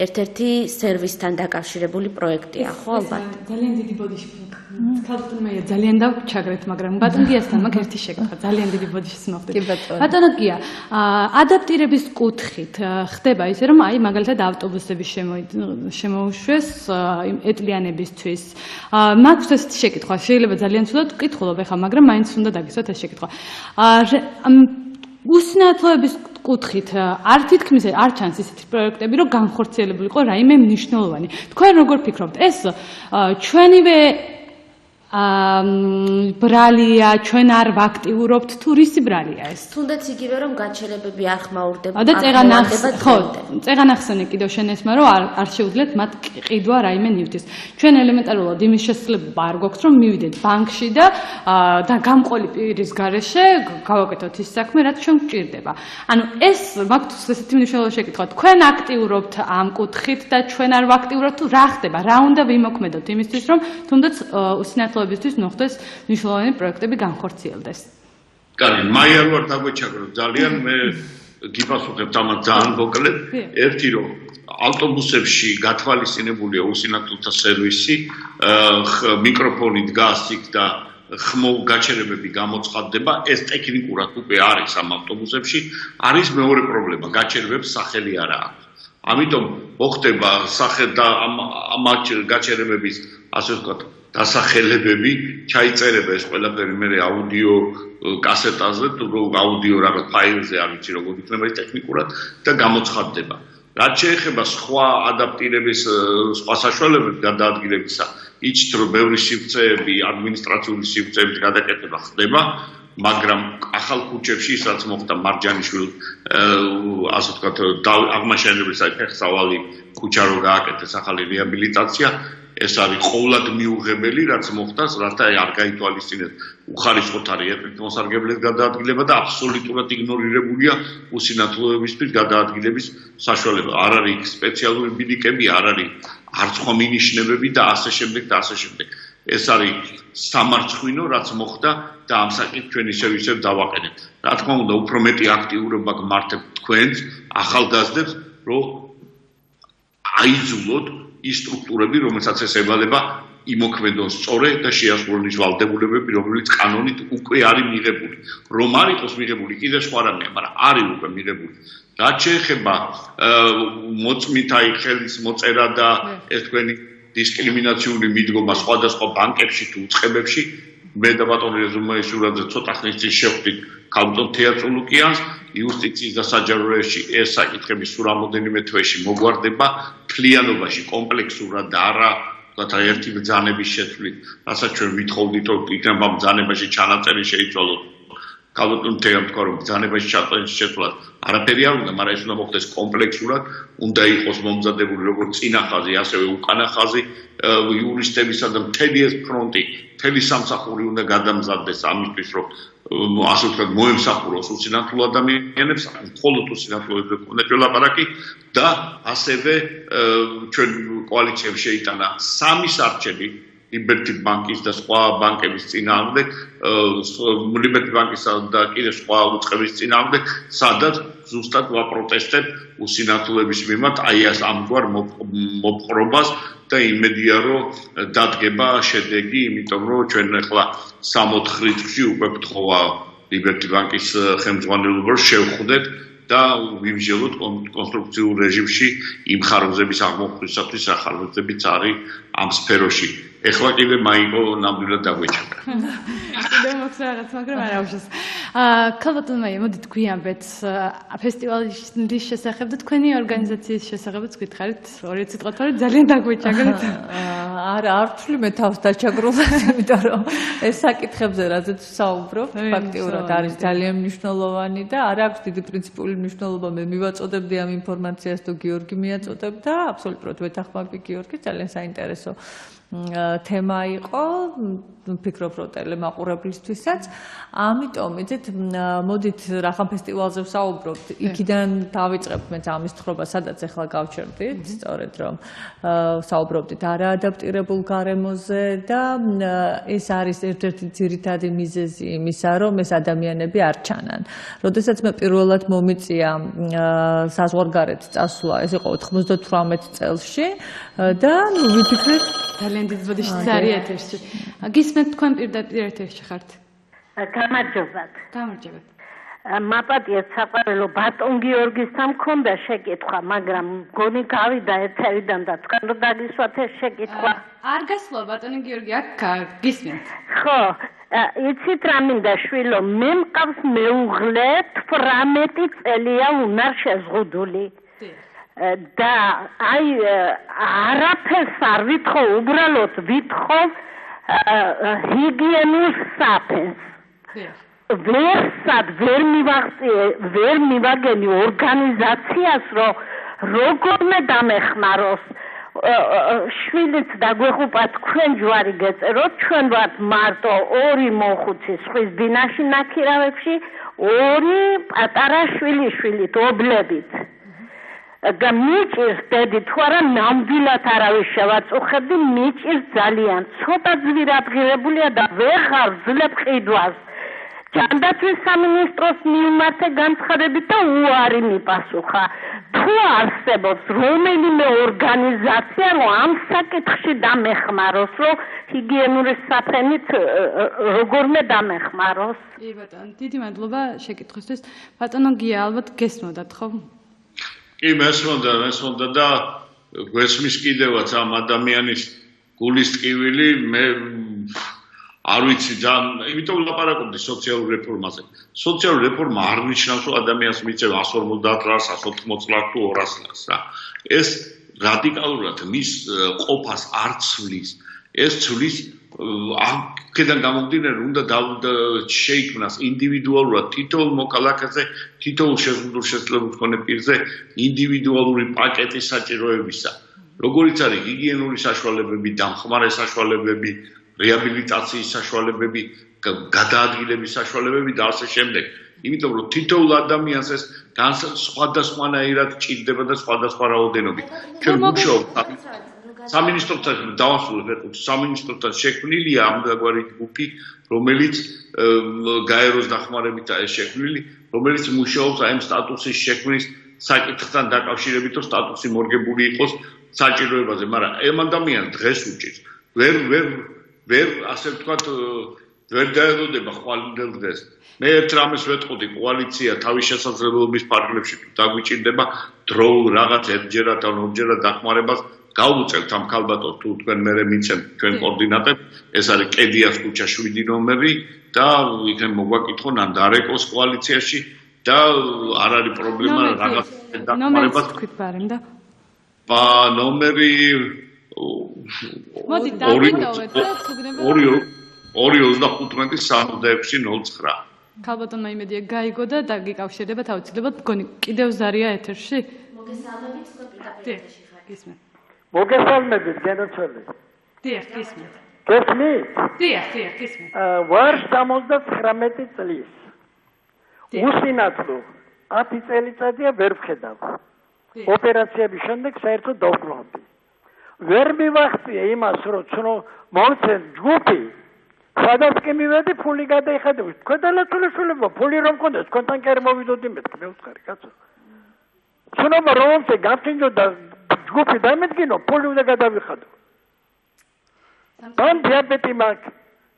ერთ-ერთი სერვისთან დაკავშირებული პროექტია, ხო ალბათ? ძალიან დიდი ბოდიში. ქალბატონ მაია ძალიან დავჩაგრეთ, მაგრამ ბატონ გიასთან მაგ ერთი შეკითხვა, ძალიან დიდი ბოდიშის მოხდეთ. ბატონო გია, ადაპტირების კუთხით ხდება ისე, რომ აი მაგალითად ავტობუსები შემოუშვეს ეტლიანებისთვის. მაქვს ესეთი შეკითხვა, შეიძლება ძალიან ცუდად ვკითხულობ ახლა, მაგრამ მაინც უნდა დაგისვათ ეს შეკითხვა. უსინათლოების კუთხით არ თითქმის არ ჩანს ისეთი პროექტები, რომ განხორციელებული იყო რაიმე მნიშვნელოვანი. თქვენ როგორ ფიქრობთ, ეს ჩვენივე ბრალია, ჩვენ არ ვაქტიურობთ, თუ რისი ბრალია ეს? თუნდაც იგივე რომ გაჩერებები არ ხმაურდება. და წეღანახსენე კიდევ შენ ესმა რომ არ შეუძლიათ მათ ყიდვა რაიმე ნივთის. ჩვენ ელემენტარულად იმის შესაძლებლობა არ გვაქვს რომ მივიდეთ ბანკში და გამყოლი პირის გარეშე გავაკეთოთ ის საქმე, რაც ჩვენ გვჭირდება. ანუ ეს მაქვს ესეთი მნიშვნელოვანი შეკითხვა. თქვენ აქტიურობთ ამ კუთხით და ჩვენ არ ვაქტიურობთ, თუ რა ხდება? რა უნდა ვიმოქმედოთ იმისთვის, რომ თუნდაც უსინათლოებისთვის მოხდეს მნიშვნელოვანი პროექტები განხორციელდეს. კარგი, მაია რო არ დაგვეჩაგრო ძალიან, მე გიპასუხებ ამას ძალიან მოკლედ. ერთი რომ ავტობუსებში გათვალისწინებულია უსინათლოთა სერვისი, მიკროფონი დგას იქ და გაჩერებები გამოცხადდება, ეს ტექნიკურად უკვე არის ამ ავტობუსებში, არის მეორე პრობლემა, გაჩერებებს სახელი არ აქვს. ამიტომ მოხდება და ამ გაჩერებების ასე ვთქვათ დასახელებები ჩაიწერება ეს ყველაფერი მე აუდიო კასეტაზე თუ აუდიო რაღაც ფაილზე არ ვიცი როგორ იქნება ეს ტექნიკურად და გამოცხადდება. რაც შეეხება სხვა ადაპტირების სხვა საშუალებების გადაადგილებისა, იცით რომ ბევრი სივრცეები, ადმინისტრაციული სივრცეების გადაკეთება ხდება, მაგრამ ახალ ქუჩებში ისაც მოხდა მარჯანიშვილ ასე ვთქვათ აღმაშენებლის ფეხსავალი ქუჩა რო გააკეთეს ახალი რეაბილიტაცია, ეს არის ყოვლად მიუღებელი, რაც მოხდას, რათა არ გაითვალისწინეს უხარისხოთ არის ერთ მოსარგებლეს გადაადგილება და აბსოლუტურად იგნორირებულია უსინათლოებისთვის გადაადგილების საშუალება. არ არის სპეციალური ბილიკები, არ არის არც სხვა მინიშნებები და ასე შემდეგ და ასე შემდეგ. ეს არის სამარცხვინო, რაც მოხდა და ამ საკითხს ჩვენ ისევ დავაყენებთ. რა თქმა უნდა, უფრო მეტი აქტიურობა გმართებთ თქვენს ახალგაზრდებს, რომ აიძულოთ ის სტრუქტურები, რომელსაც ეს ევალება, იმოქმედონ სწორედ და შეასრულონ ვალდებულებები, რომელიც კანონით უკვე არის მიღებული. რომ არ იყოს მიღებული, კიდე სხვა რამეა, მაგრამ არის უკვე მიღებული. რაც შეეხება მოწმით აი ხელის მოწერა და ეს თქვენი დისკრიმინაციული მიდგომა სხვადასხვა ბანკებში თუ უწყებებში, მე და ბატონი რეზუმეისურაძე ცოტა ხნის წინ შევხვდით ქალბატონ თეატროლუკიანს, იუსტიციის და საჯარო რეესტრში ეს საკითხები სულ რამოდენიმე თვეში მოგვარდება მთლიანობაში კომპლექსურად და არა თქო ერთი ბრძანების შეცვლით, რასაც ჩვენ ვითხოვდით, რომ იქნება ბრძანებაში ჩანაწერი შეიცვალოთ. ქალბატონ თეამ თქვა რომ ბრძანებაში შეცვლა არაფერი არ უნდა, მაგრამ ეს უნდა მოხდეს კომპლექსურად, უნდა იყოს მომზადებული როგორც წინა ხაზი, ასევე უკანა ხაზი იურისტებისა და მთელი ეს ფრონტი, მთელი სამსახური უნდა გადამზადდეს ამისთვის, რომ ასე ვთქვათ, მოემსახუროს უსინათლო ადამიანებს, მხოლოდ უსინათლოებზე უნდა ველაპარაკი და ასევე ჩვენ კოალიციამ შეიტანა 3 სარჩელი Liberty Bank-ის და სხვა ბანკების წინააღმდეგ, Liberty Bank-ისა და კიდევ სხვა უწყების წინააღმდეგ, სადაც ზუსტად ვაპროტესტებ უსინათლოების მიმართ აი ამ ამგვარ მოპყრობას და იმედია რომ დადგება შედეგი, იმიტომ რომ ჩვენ ახლა 64 რიცხვში უკვე გთხოვა Liberty Bank-ის ხელმძღვანელობა შევხვდეთ და ვიმსჯელოთ კონსტრუქციულ რეჟიმში იმ ხარვეზების აღმოფხვისათვის ახალგაზრდებიც არის ამ სფეროში. ეხლა კიდე მაიკო ნამდვილად დაგვეჩერდა. კიდევ მოხს რაღაც, მაგრამ არა უშავს. ქალბატონმა მოდით გვიანბეთ ფესტივალის შესახებ და თქვენი ორგანიზაციის შესახებაც გითხარით, ორი სიტყვა თორე ძალიან დაგვეჩაგრეთ. არა, არ ვთვლი მე თავს დაჩაგრულად, იმიტომ რომ ეს საკითხებზე რაზეც ვსაუბრობ, ფაქტიურად არის ძალიან მნიშვნელოვანი და არ აქვს დიდი პრინციპული მნიშვნელობა. მე მივაწოდებდი ამ ინფორმაციას თუ გიორგი მიაწოდებდა, აბსოლუტურად ვეთანხმები გიორგის, ძალიან საინტერესო თემა იყო, ვფიქრობ რომ ტელემაყურებლისთვისაც. ამიტომ იცით, მოდით რახან ფესტივალზე ვსაუბრობთ, იქიდან დავიწყებთ მეც ამის თხრობა, სადაც ახლა გავჩერდით, სწორედ რომ ვსაუბრობდით არაადაპტირებულ გარემოზე და ეს არის ერთ-ერთი ძირითადი მიზეზი იმისა, რომ ეს ადამიანები არ ჩანან. როდესაც მე პირველად მომიწია საზღვარგარეთ წასვლა, ეს იყო 98 წელსში და ვიფიქრეთ ძალიან დიდი ბოდიშიც არის ეთერში. გისმენთ თქვენ პირდაპირ ეთერში ხართ? გამარჯობათ. გამარჯობათ. მაპატიეთ საყვარელო ბატონ გიორგისთან მქონდა შეკითხვა, მაგრამ მგონი გავიდა ეთერიდან და თქვენ რო დაგისვათ ეს შეკითხვა. არ გასვლა ბატონი გიორგი, აქ გისმენთ. ხო, იცით რა მინდა შვილო, მე მყავს მეუღლე 18 წელია უნარ შეზღუდული. და აი არაფერს არ ვითხოვ, უბრალოდ ვითხოვ ჰიგიენურ საფენს. ვერ მივაგენი ორგანიზაციას, რომ როგორმე დამეხმაროს. შვილიც დაგვეხუპა, თქვენ ჯვარი გეწეროთ, ჩვენ ვართ მარტო 2 მოხუცი სხვის დინაში ნაქირავებში, 2 პატარა შვილიშვილით, ობლებით. და მიჭირს დედი თუ არა ნამდვილად არავის შევაწუხებდი, მიჭირს ძალიან, ცოტა ძვირადღირებულია და ვეღარ ვძლებ ყიდვას. ჯანდაცვის სამინისტროს მიუმართე განცხადებით და უარი მიპასუხა. თუ არსებობს რომელიმე ორგანიზაცია, რომ ამ საკითხში დამეხმაროს, რომ ჰიგიენური საფენით როგორმე დამეხმაროს. კი ბატონო, დიდი მადლობა შეკითხვისთვის. ბატონო გია, ალბათ გესმოდათ ხო? კი, მესმოდა და გვესმის კიდევაც ამ ადამიანის გულის ტკივილი, მე არ ვიცი ძალიან, იმიტომ ლაპარაკობდი სოციალურ რეფორმაზე. სოციალური რეფორმა არ ნიშნავს, რომ ადამიანს მიწევ 150 ლარს, 180 ლარს თუ 200 ლარს რა. ეს რადიკალურად მის ყოფას არ ცვლის. ეს ცვლის აქედან გამომდინარე, უნდა შეიქმნას ინდივიდუალურად თითოეულ მოქალაქეზე, თითოეულ შეზღუდულ შესაძლებლობის მქონე პირზე ინდივიდუალური პაკეტი საჭიროებისა. როგორიც არის ჰიგიენური საშუალებები, დამხმარე საშუალებები, რეაბილიტაციის საშუალებები, გადაადგილების საშუალებები და ასე შემდეგ. იმიტომ რომ თითოეულ ადამიანს ეს სხვადასხვანაირად ჭირდება და სხვადასხვა რაოდენობით. ჩვენ მუშაობთ სამინისტროთან დავასრულეთ, სამინისტროთან შექმნილია ამდაგვარი ჯგუფი, რომელიც გაეროს დახმარებითაა შექმნილი, რომელიც მუშაობს აი ამ სტატუსის შექმნის საკითხთან დაკავშირებით, რომ სტატუსი მორგებული იყოს საჭიროებაზე, მაგრამ ამ ადამიანს დღეს უჭირს. ვერ ასე ვთქვათ, ვერ დაელოდება ხვალინდელ დღეს. მე ერთ რამეს ვეტყოდი, კოალიცია თავის შესაძლებლობის ფარგლებში თუ დაგვიჭირდება დროულ რაღაც ერთჯერად ან ორჯერად დახმარებას გავუწევთ ამ ქალბატონს თუ თქვენ მერე მიცემთ ჩვენ კოორდინატებს, ეს არის კედიას ქუჩა 7 ნომერი და იქნებ მოგვაკითხონ ან დარეკოს კოალიციაში და არ არის პრობლემა რაღაც დახმარებას თქვით ბარემ და ნომერი მოდი დავიტოვეთ და თუგნება 2-25-69-09. ქალბატონმა იმედია გაიგო და დაგიკავშირდება თავისუფლად, მგონი კიდევ ზარია ეთერში. მოგესალმებით, თქვენ პირდაპირ გისმენთ. მოგესალმებით, განაცვლეთ. დიახ, გისმენთ. გესმით? დიახ, გისმენთ. ვარ 79 წლის. უსინათლო 10 წელიწადია ვერ ვხედავ. ოპერაციების შემდეგ საერთოდ დავბრუნდი. ვერ მივახციე იმას, რომ მომცენ ჯგუფი, სადაც კი მივედი, ფული გადაიხადები. თქვენ დალათულიშვილებო, ფული რომ მქონდეს, თქვენთან კი არ მოვიდოდი მეთქი, მეუცხარი კაცო. ცნობა რომ მომცენ გამჩინჯო და ჯგუფი დამედგინო, ფული უნდა გადავიხადო. დან დიაბეტი მაქვს.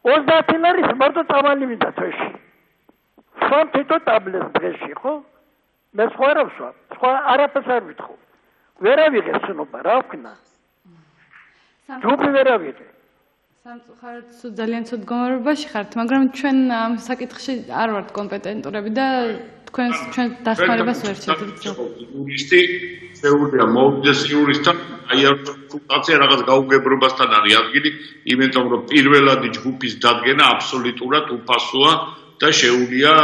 30 ლარის მარტო წამალი მინდა თვეში. სამ თითო ტაბლეტს დღეში, ხო? მე სხვა არ ვსვამ, სხვა არაფერს არ ვითხოვ. ვერ ავიღე ცნობა, რა ვქნა? ჯგუფი ვერ ავიღე. სამწუხაროდ ძალიან ცუდ მდგომარეობაში ხართ, მაგრამ ჩვენ ამ საკითხში არ ვართ კომპეტენტურები და ჩვენ დახმარებას ვერ შეძლებთ. იურისტი შეუძლია მოვიდეს იურისტთან, აი ამ კონსულტაცია რაღაც გაუგებრობასთან არის ადგილი, იმიტომ რომ პირველადი ჯგუფის დადგენა აბსოლუტურად უფასოა და შეუძლია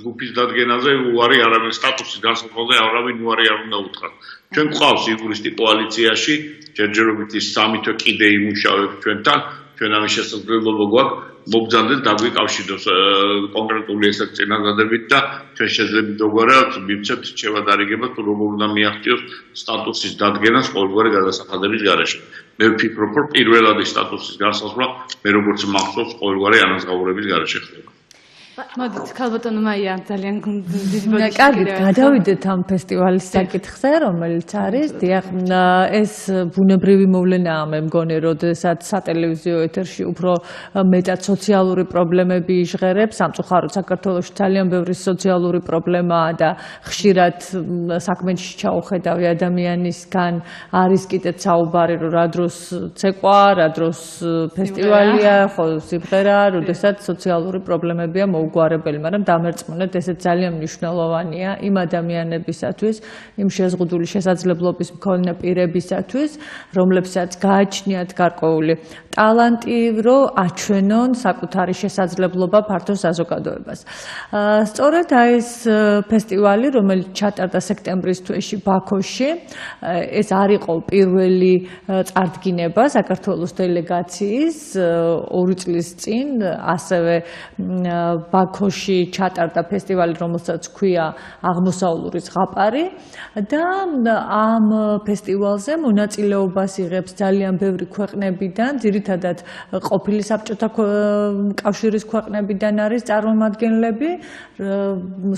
ჯგუფის დადგენაზე უარი არავინ სტატუსის განსაკუთრებაზე არავინ უარი არ უნდა უთხრათ. ჩვენ გვყავს იურისტი კოალიციაში, ჯერჯერობით ის სამი თვე კიდე იმუშავებს ჩვენთან, ჩვენ ამის შესაძლებლობა გვაქვს მოგზავნეთ დაგვიკავშიროს კონკრეტული ესეთ წინადადებით და ჩვენ შეძლებით როგორად მივცემთ შევადარიგებას თუ როგორ უნდა მიაღწიოს სტატუსის დადგენას ყოველგვარი გადასახადების გარეშე. მე ვფიქრობ, რომ პირველადი სტატუსის განსაზღვრა მე როგორც მახსოვს ყოველგვარი ანაზღაურების გარეშე ხდება. მოდით, ქალბატონო მაია, ძალიან დიდი ბოდიში. კარგით, გადავიდეთ ამ ფესტივალის საკითხზე, რომელიც არის, დიახ, ეს ბუნებრივი მოვლენაა, მე მგონი, როდესაც სატელევიზიო ეთერში უფრო მეტად სოციალური პრობლემები იჟღერებს, სამწუხაროდ საქართველოში ძალიან ბევრი სოციალური პრობლემაა და ხშირად საქმეში ჩაუხედავი ადამიანისგან არის კიდეც საუბარი, რომ რა დროს ცეკვა, რა დროს ფესტივალია, ხო, სიმღერა, როდესაც სოციალური პრობლემებია უგვარებელი, მაგრამ დამერწმუნეთ, ესეც ძალიან მნიშვნელოვანია იმ ადამიანებისათვის, იმ შეზღუდული შესაძლებლობის მქონე პირებისათვის, რომლებსაც გააჩნიათ გარკვეული ტალანტი, რომ აჩვენონ საკუთარი შესაძლებლობა ფართო საზოგადოებას. სწორედ ეს ფესტივალი, რომელიც ჩატარდა სექტემბრის თვეში ბაქოში, ეს არ იყო პირველი წარდგინება საქართველოს დელეგაციის 2 წლის წინ, ასევე ბაქოში ჩატარდა ფესტივალი, რომელსაც ჰქვია აღმოსავლური ზღაპარი და ამ ფესტივალზე მონაწილეობას იღებს ძალიან ბევრი ქვეყნებიდან, ძირითადად ყოფილი საბჭოთა კავშირის ქვეყნებიდან არის წარმომადგენლები,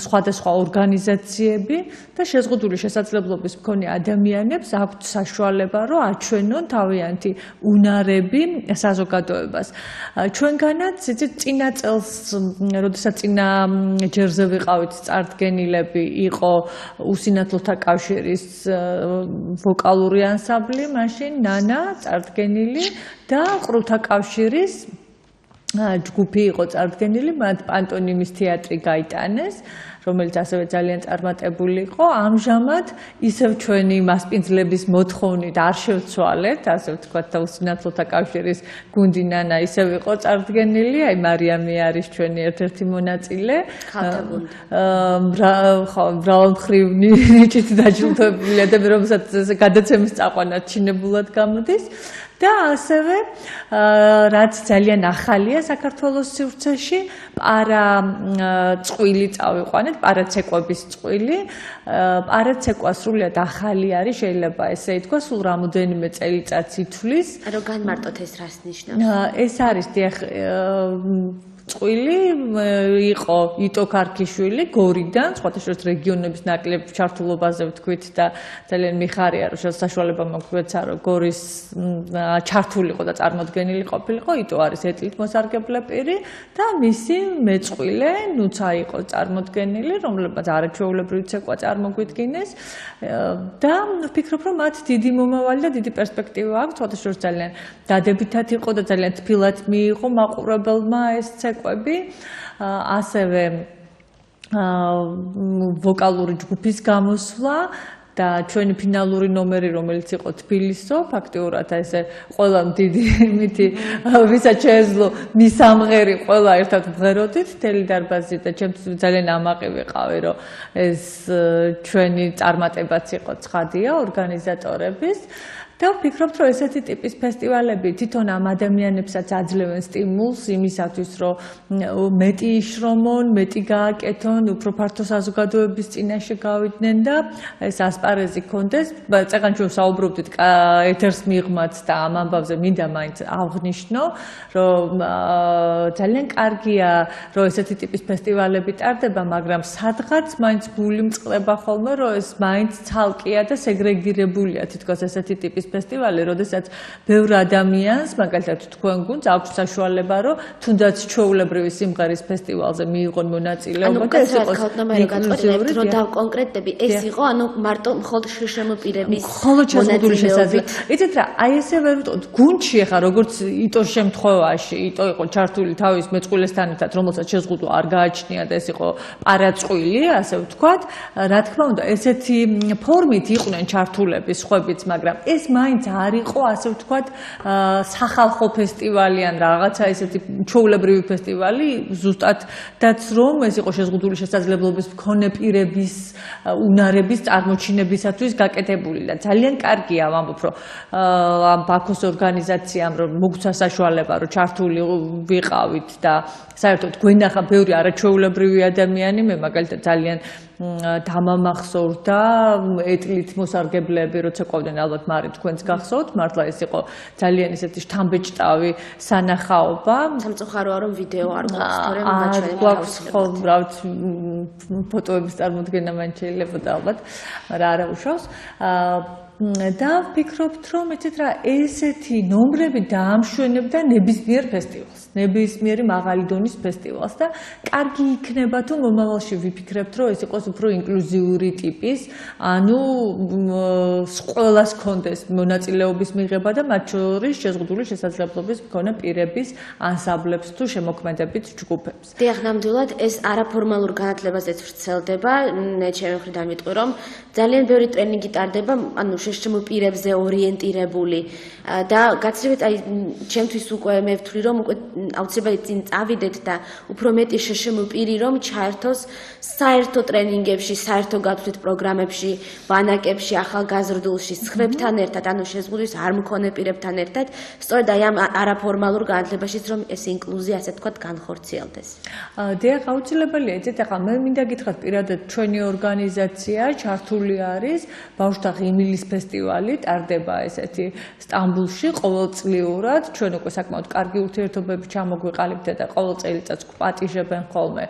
სხვადასხვა ორგანიზაციები და შეზღუდული შესაძლებლობის მქონე ადამიანებს აქვთ საშუალება, რომ აჩვენონ თავიანთი უნარები საზოგადოებას. ჩვენგანაც წინა წელს როდესაც წინა ჯერზე ვიყავით წარდგენილები, იყო უსინათლოთა კავშირის ვოკალური ანსამბლი, მაშინ ნანა წარდგენილი და ყრუთა კავშირის ჯგუფი იყო წარდგენილი, მათ პანტონიმის თეატრი გაიტანეს, რომელიც ასევე ძალიან წარმატებული იყო. ამჟამად ისევ ჩვენი მასპინძლების მოთხოვნით არ შევცვალეთ, ასე ვთქვათ, და უსინათლოთა კავშირის გუნდი ნანა ისევ იყო წარდგენილი, აი მარიამი არის ჩვენი ერთ-ერთი მონაწილე. მრავალმხრივ ნიჭით დაჯილდოებულია და რომელსაც გადაცემის წაყვანა ჩინებულად გამოდის. და ასევე რაც ძალიან ახალია საქართველოს სივრცეში, პარა წყვილი წავიყვანეთ, პარა ცეკვების წყვილი. პარა ცეკვა სრულიად ახალი არის, შეიძლება ესე ითქვას, სულ რამოდენიმე წელიწადს ითვლის. რომ განმარტოთ ეს რას ნიშნავს? ეს არის დიახ წყვილი იყო იტო ქარქიშვილი გორიდან, სხვადასხვა რეგიონების ნაკლებ ჩართულობაზე ვთქვით და ძალიან მიხარია, რომ საშუალება მოგვეცა, რომ გორის ჩართულიყო და წარმოდგენილი ყოფილიყო. იტო არის ეტლით მოსარგებლე პირი და მისი მეწყვილე ნუცა იყო წარმოდგენილი, რომლებმაც არაჩვეულებრივი ცეკვა წარმოგვიდგინეს და ვფიქრობ, რომ მათ დიდი მომავალი და დიდი პერსპექტივა აქვს, სხვადასხვა ძალიან დადებითად იყო და ძალიან თბილად მიიღო მაყურებელმა ეს ცეკვები, ასევე ვოკალური ჯგუფის გამოსვლა და ჩვენი ფინალური ნომერი, რომელიც იყო თბილისო, ფაქტიურად ესე ყველა დიდი იმითი ვისაც შეეძლო მისამღერი ყველა ერთად ვღეროდით მთელი დარბაზი და ჩემთვის ძალიან ამაყი ვიყავი, რომ ეს ჩვენი წარმატებაც იყო ცხადია ორგანიზატორების და ვფიქრობ, რომ ესეთი ტიპის ფესტივალები თვითონ ამ ადამიანებსაც აძლევენ სტიმულს იმისათვის, რომ მეტი იშრომონ, მეტი გააკეთონ, უფრო ფართო საზოგადოების წინაშე გავიდნენ და ეს ასპარეზი კონდეს. წეგან ჩვენ საუბრობდით ეთერს მიღმაც და ამ ამბავზე მინდა მაინც აღნიშნო, რომ ძალიან კარგია, რომ ესეთი ტიპის ფესტივალები ტარდება, მაგრამ სადღაც მაინც გული მწყდება ხოლმე, რომ ეს მაინც ცალკეა და სეგრეგირებულია თითქოს ესეთი ტიპის ფესტივალი, როდესაც ბევრ ადამიანს, მაგალითად თქვენ გუნდს აქვს საშუალება, რომ თუნდაც ჩვეულებრივი სიმღერის ფესტივალზე მიიღონ მონაწილეობა და ეს იყოს ინკლუზიური, რომ დავკონკრეტები, ეს იყო ანუ მარტო მხოლოდ შეშემოპირების მხოლოდ შეზღუდული შესაძლებლობა. იცით რა, აი ესე ვერ ვიტყოდ, გუნდში ხა როგორც იტოს შემთხვევაში, იტო იყო ჩართული თავის მეწყვილესთან ერთად, რომელსაც შეზღუდვა არ გააჩნია და ეს იყო პარაწყვილი, ასე ვთქვათ, რა თქმა უნდა, ესეთი ფორმით იყვნენ ჩართულები სხვებიც, მაგრამ ეს მაინც არ იყო, ასე ვთქვათ, სახალხო ფესტივალი ან რაღაცა ესეთი ჩვეულებრივი ფესტივალი, ზუსტადაც რომ ეს იყო შეზღუდული შესაძლებლობის მქონე პირების უნარების წარმოჩინებისათვის გაკეთებული და ძალიან კარგია ვამბობ, რომ ამ ბაქოს ორგანიზაციამ რომ მოგცა საშუალება, რომ ჩართული ვიყავით და საერთოდ გვენახა ბევრი არაჩვეულებრივი ადამიანი, მე მაგალითად ძალიან დამამახსოვრდა ეტლით მოსარგებლეები, როცა ყვავდნენ ალბათ მარი თქვენს გახსოვთ, მართლა ეს იყო ძალიან ესეთი შთამბეჭდავი სანახაობა. სამწუხაროა რომ ვიდეო არ გვაქვს, თორემ გვაქვს ხო, რავთ, ფოტოების წარმოდგენა მან შეიძლებოდა ალბათ, მაგრამ არა უშავს. და ვფიქრობთ, რომ იცით რა, ესეთი ნომრები დაამშვენებდა ნებისმიერ ფესტივალს, ნებისმიერი მაღალი დონის ფესტივალს და კარგი იქნება თუ მომავალში ვიფიქრებთ, რომ ეს იყოს უფრო ინკლუზიური ტიპის, ანუ ყველას კონდეს მონაწილეობის მიღება და მათ შორის შეზღუდული შესაძლებლობის მქონე პირების ანსამბლებს თუ შემოქმედებით ჯგუფებს. დიახ, ნამდვილად ეს არაფორმალურ განათლებაზეც ვრცელდება, მე ჩემი მხრიდან ვიტყვი, რომ ძალიან ბევრი ტრენინგი ტარდება, ანუ შემოპირებზე ორიენტირებული და გაცილებით აი ჩემთვის უკვე მე ვთვლი რომ უკვე აუცილებლად წინ წავიდეთ და უფრო მეტი შემოპირი რომ ჩაერთოს საერთო ტრენინგებში, საერთო გათვლით პროგრამებში, ბანაკებში, ახალგაზრდულში, სხვებთან ერთად, ანუ შეზღუდვის არ მქონე პირებთან ერთად, სწორედ აი ამ არაფორმალურ განათლებაშიც რომ ეს ინკლუზია ასე თქვა განხორციელდეს. დიახ, აუცილებელია, იცით, ახლა მე მინდა გითხრათ პირადად ჩვენი ორგანიზაცია ჩართული არის ბავშვთა ღიმილის ფესტივალი ტარდება ესეთი სტამბულში ყოველწლიურად. ჩვენ უკვე საკმაოდ კარგი ურთიერთობები ჩამოგვიყალიბდა და ყოველ წელიწადს გვპატიჟებენ ხოლმე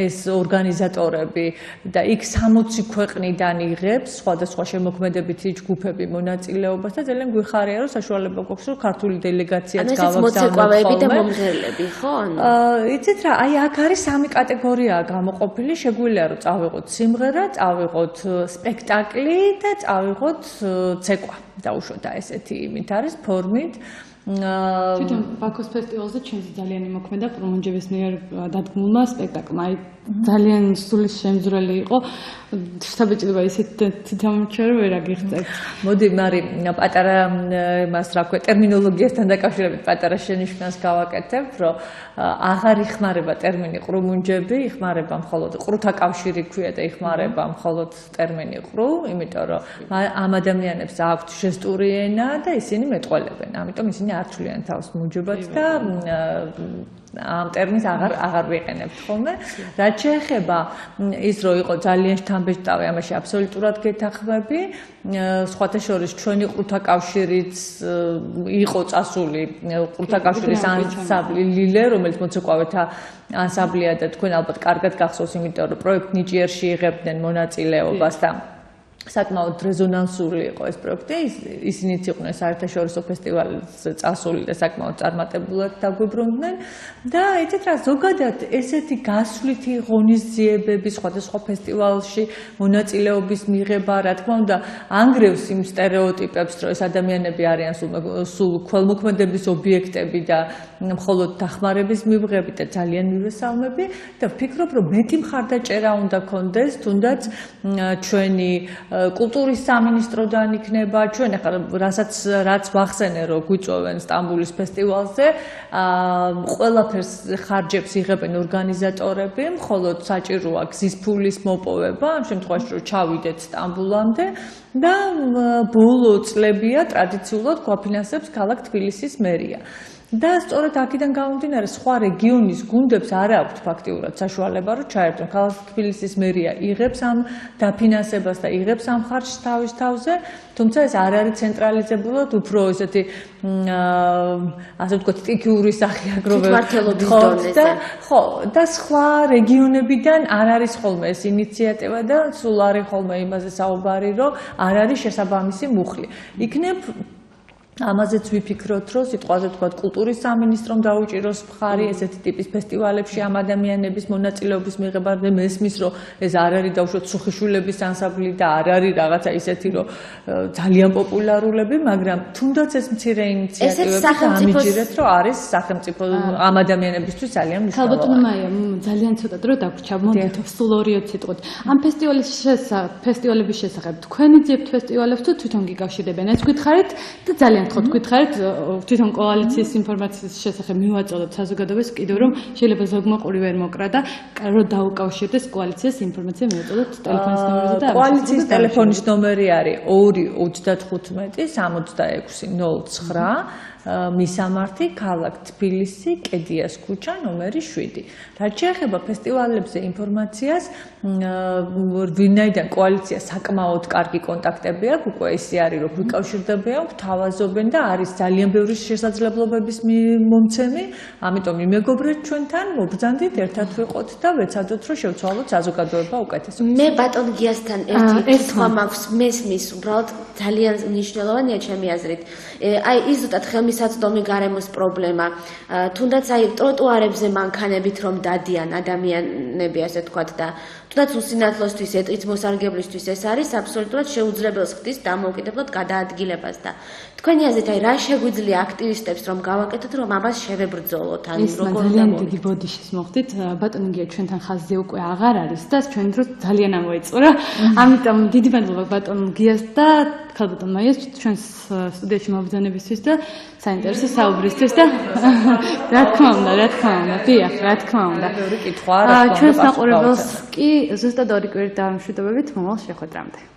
ეს ორგანიზატორები და იქ 60 ქვეყნიდან იღებს სხვადასხვა შემოქმედებითი ჯგუფები მონაწილეობას და ძალიან გვიხარია, რომ საშუალება გვაქვს, რომ ქართული დელეგაციაც გავაგზავნოთ. მოცეკვავეები და მომღერლები, ხო? იცით რა, აი აქ არის სამი კატეგორია გამოყოფილი, შეგვიძლია რომ წავიღოთ სიმღერა, წავიღოთ სპექტაკლი და წავიღოთ ცეკვა. დაუშვოთ ესეთი იმით არის ფორმით. თვითონ ბაქოს ფესტივალზე ჩვენს ძალიან იმოქმედა პრომონჯების მიერ დადგმულმა სპექტაკლმა. აი ძალიან სული შემძვრელი იყო. შთაბეჭდება ისეთ თამაშია რომ ვერ აგიხსენებთ. მოდი მარი პატარა მას რა ქვია ტერმინოლოგიასთან დაკავშირებით პატარა შენიშვნას გავაკეთებ, რომ აღარ იხმარება ტერმინი ყრუმუნჯები, იხმარება მხოლოდ ყრუთა კავშირი ქვია და იხმარება მხოლოდ ტერმინი ყრუ, იმიტომ რომ ამ ადამიანებს აქვთ ჟესტური ენა და ისინი მეტყველებენ. ამიტომ ისინი არ თვლიან თავს მუნჯებად და ამ ტერმინს აღარ ვიყენებთ ხოლმე. რაც შეეხება ის რომ იყო ძალიან შთამბეჭდავი, ამაში აბსოლუტურად გეთანხმები. სხვათა შორის ჩვენი ყრუთა კავშირიც იყო წასული ყრუთა კავშირის ანსამბლი ლილე, რომელიც მოცეკვავეთა ანსამბლია და თქვენ ალბათ კარგად გახსოვს, იმიტომ რომ პროექტ ნიჭიერში იღებდნენ მონაწილეობას და საკმაოდ რეზონანსური იყო ეს პროექტი, ისინიც იყვნენ საერთაშორისო ფესტივალზე წასული და საკმაოდ წარმატებულად დაგვიბრუნდნენ და იცით რა, ზოგადად ესეთი გასვლითი ღონისძიებები სხვადასხვა ფესტივალში მონაწილეობის მიღება, რა თქმა უნდა, ანგრევს იმ სტერეოტიპებს, რომ ეს ადამიანები არიან სულ ქველმოქმედების ობიექტები და მხოლოდ დახმარების მიღები და ძალიან მივესალმები და ვფიქრობ, რომ მეტი მხარდაჭერა უნდა კონდეს, თუნდაც ჩვენი კულტურის სამინისტროდან იქნება, ჩვენ ახლა რაც ვახსენე რომ გვიწვევენ სტამბულის ფესტივალზე, ყველაფერს ხარჯებს იღებენ ორგანიზატორები, მხოლოდ საჭიროა გზის ფულის მოპოვება, ამ შემთხვევაში რომ ჩავიდეთ სტამბულამდე და ბოლო წლებია ტრადიციულად გვაფინანსებს ქალაქ თბილისის მერია. და სწორედ აქედან გამომდინარე სხვა რეგიონის გუნდებს არ აქვთ ფაქტიურად საშუალება რომ ჩაერთონ. ქალაქ თბილისის მერია იღებს ამ დაფინანსებას და იღებს ამ ხარჯს თავის თავზე, თუმცა ეს არ არის ცენტრალიზებულად, უფრო ესეთი ასე ვთქვათ სტიქიური სახე აგროვებს და ხო და სხვა რეგიონებიდან არ არის ხოლმე ეს ინიციატივა და სულ არის ხოლმე იმაზე საუბარი რომ არ არის შესაბამისი მუხლი. იქნებ ამაზეც ვიფიქროთ, რომ სიტყვაზე ვთქვათ კულტურის სამინისტრომ დაუჭიროს მხარი ესეთი ტიპის ფესტივალებში ამ ადამიანების მონაწილეობის მიღება და მესმის, რომ ეს არ არის დაუშვათ სუხიშვილების ანსამბლი და არ არის რაღაცა ისეთი, რომ ძალიან პოპულარულები, მაგრამ თუნდაც ეს მცირე ინიციატივები ამიჯერეთ, რომ არის სახელმწიფო ამ ადამიანებისთვის ძალიან მნიშვნელოვანი. ხალბატონო მაია, ძალიან ცოტა დრო დაგვრჩა, მომდით სულ 2 სიტყვით. ამ ფესტივალების შესახებ თქვენი ძებთ ფესტივალებს თუ თვითონ გიკავშირებენ? ეს გითხარით და ძალიან ხოთ გითხარით თვითონ კოალიციის ინფორმაციის შესახებ მივაწოდოთ საზოგადოებას კიდევ რომ შეიძლება ზოგმა ყური ვერ მოკრა და რომ დაუკავშირდეს კოალიციის ინფორმაცია მივაწოდოთ ტელეფონის ნომერზე და კოალიციის ტელეფონის ნომერი არის 235-66-09 მისამართი ქალაქ თბილისი კედიას ქუჩა ნომერი 7. რაც შეეხება ფესტივალებზე ინფორმაციას, ვინაიდან კოალიცია საკმაოდ კარგი კონტაქტები აქვს, უკვე ისე არის რომ ვიკავშირდებიან, გვთავაზობენ და არის ძალიან ბევრი შესაძლებლობების მომცემი, ამიტომ იმეგობრეთ ჩვენთან, მობრძანდით, ერთად ვიყოთ და ვეცადოთ რომ შევცვალოთ საზოგადოება უკეთესად. მე ბატონ გიასთან ერთი კითხვა მაქვს, მესმის, უბრალოდ ძალიან მნიშვნელოვანია ჩემი აზრით. აი ის ზუსტად ხელმისაწვდომი გარემოს პრობლემა, თუნდაც აი ტროტუარებზე მანქანებით რომ დადიან ადამიანები, ასე ვთქვათ და თუნდაც უსინათლოსთვის, ეტყით მოსარგებლისთვის ეს არის აბსოლუტურად შეუძლებელს ხდის დამოუკიდებლად გადაადგილებას და თქვენი აზრით აი რა შეგვიძლია აქტივისტებს რომ გავაკეთოთ რომ ამას შევებრძოლოთ ან როგორ ძალიან დიდი ბოდიშის მოხდით ბატონო გია ჩვენთან ხაზზე უკვე აღარ არის და ჩვენ დროს ძალიან ამოეწურა ამიტომ დიდი მადლობა ბატონო გიას და ხალბატონ მაიას ჩვენს სტუდიაში მობრძანებისთვის და საინტერესო საუბრისთვის და რა თქმა უნდა დიახ რა თქმა უნდა ბევრი კითხვა ჩვენს მაყურებელს კი ზუსტად 2 კვირის დამშვიდობებით მომავალ შეხვედრამდე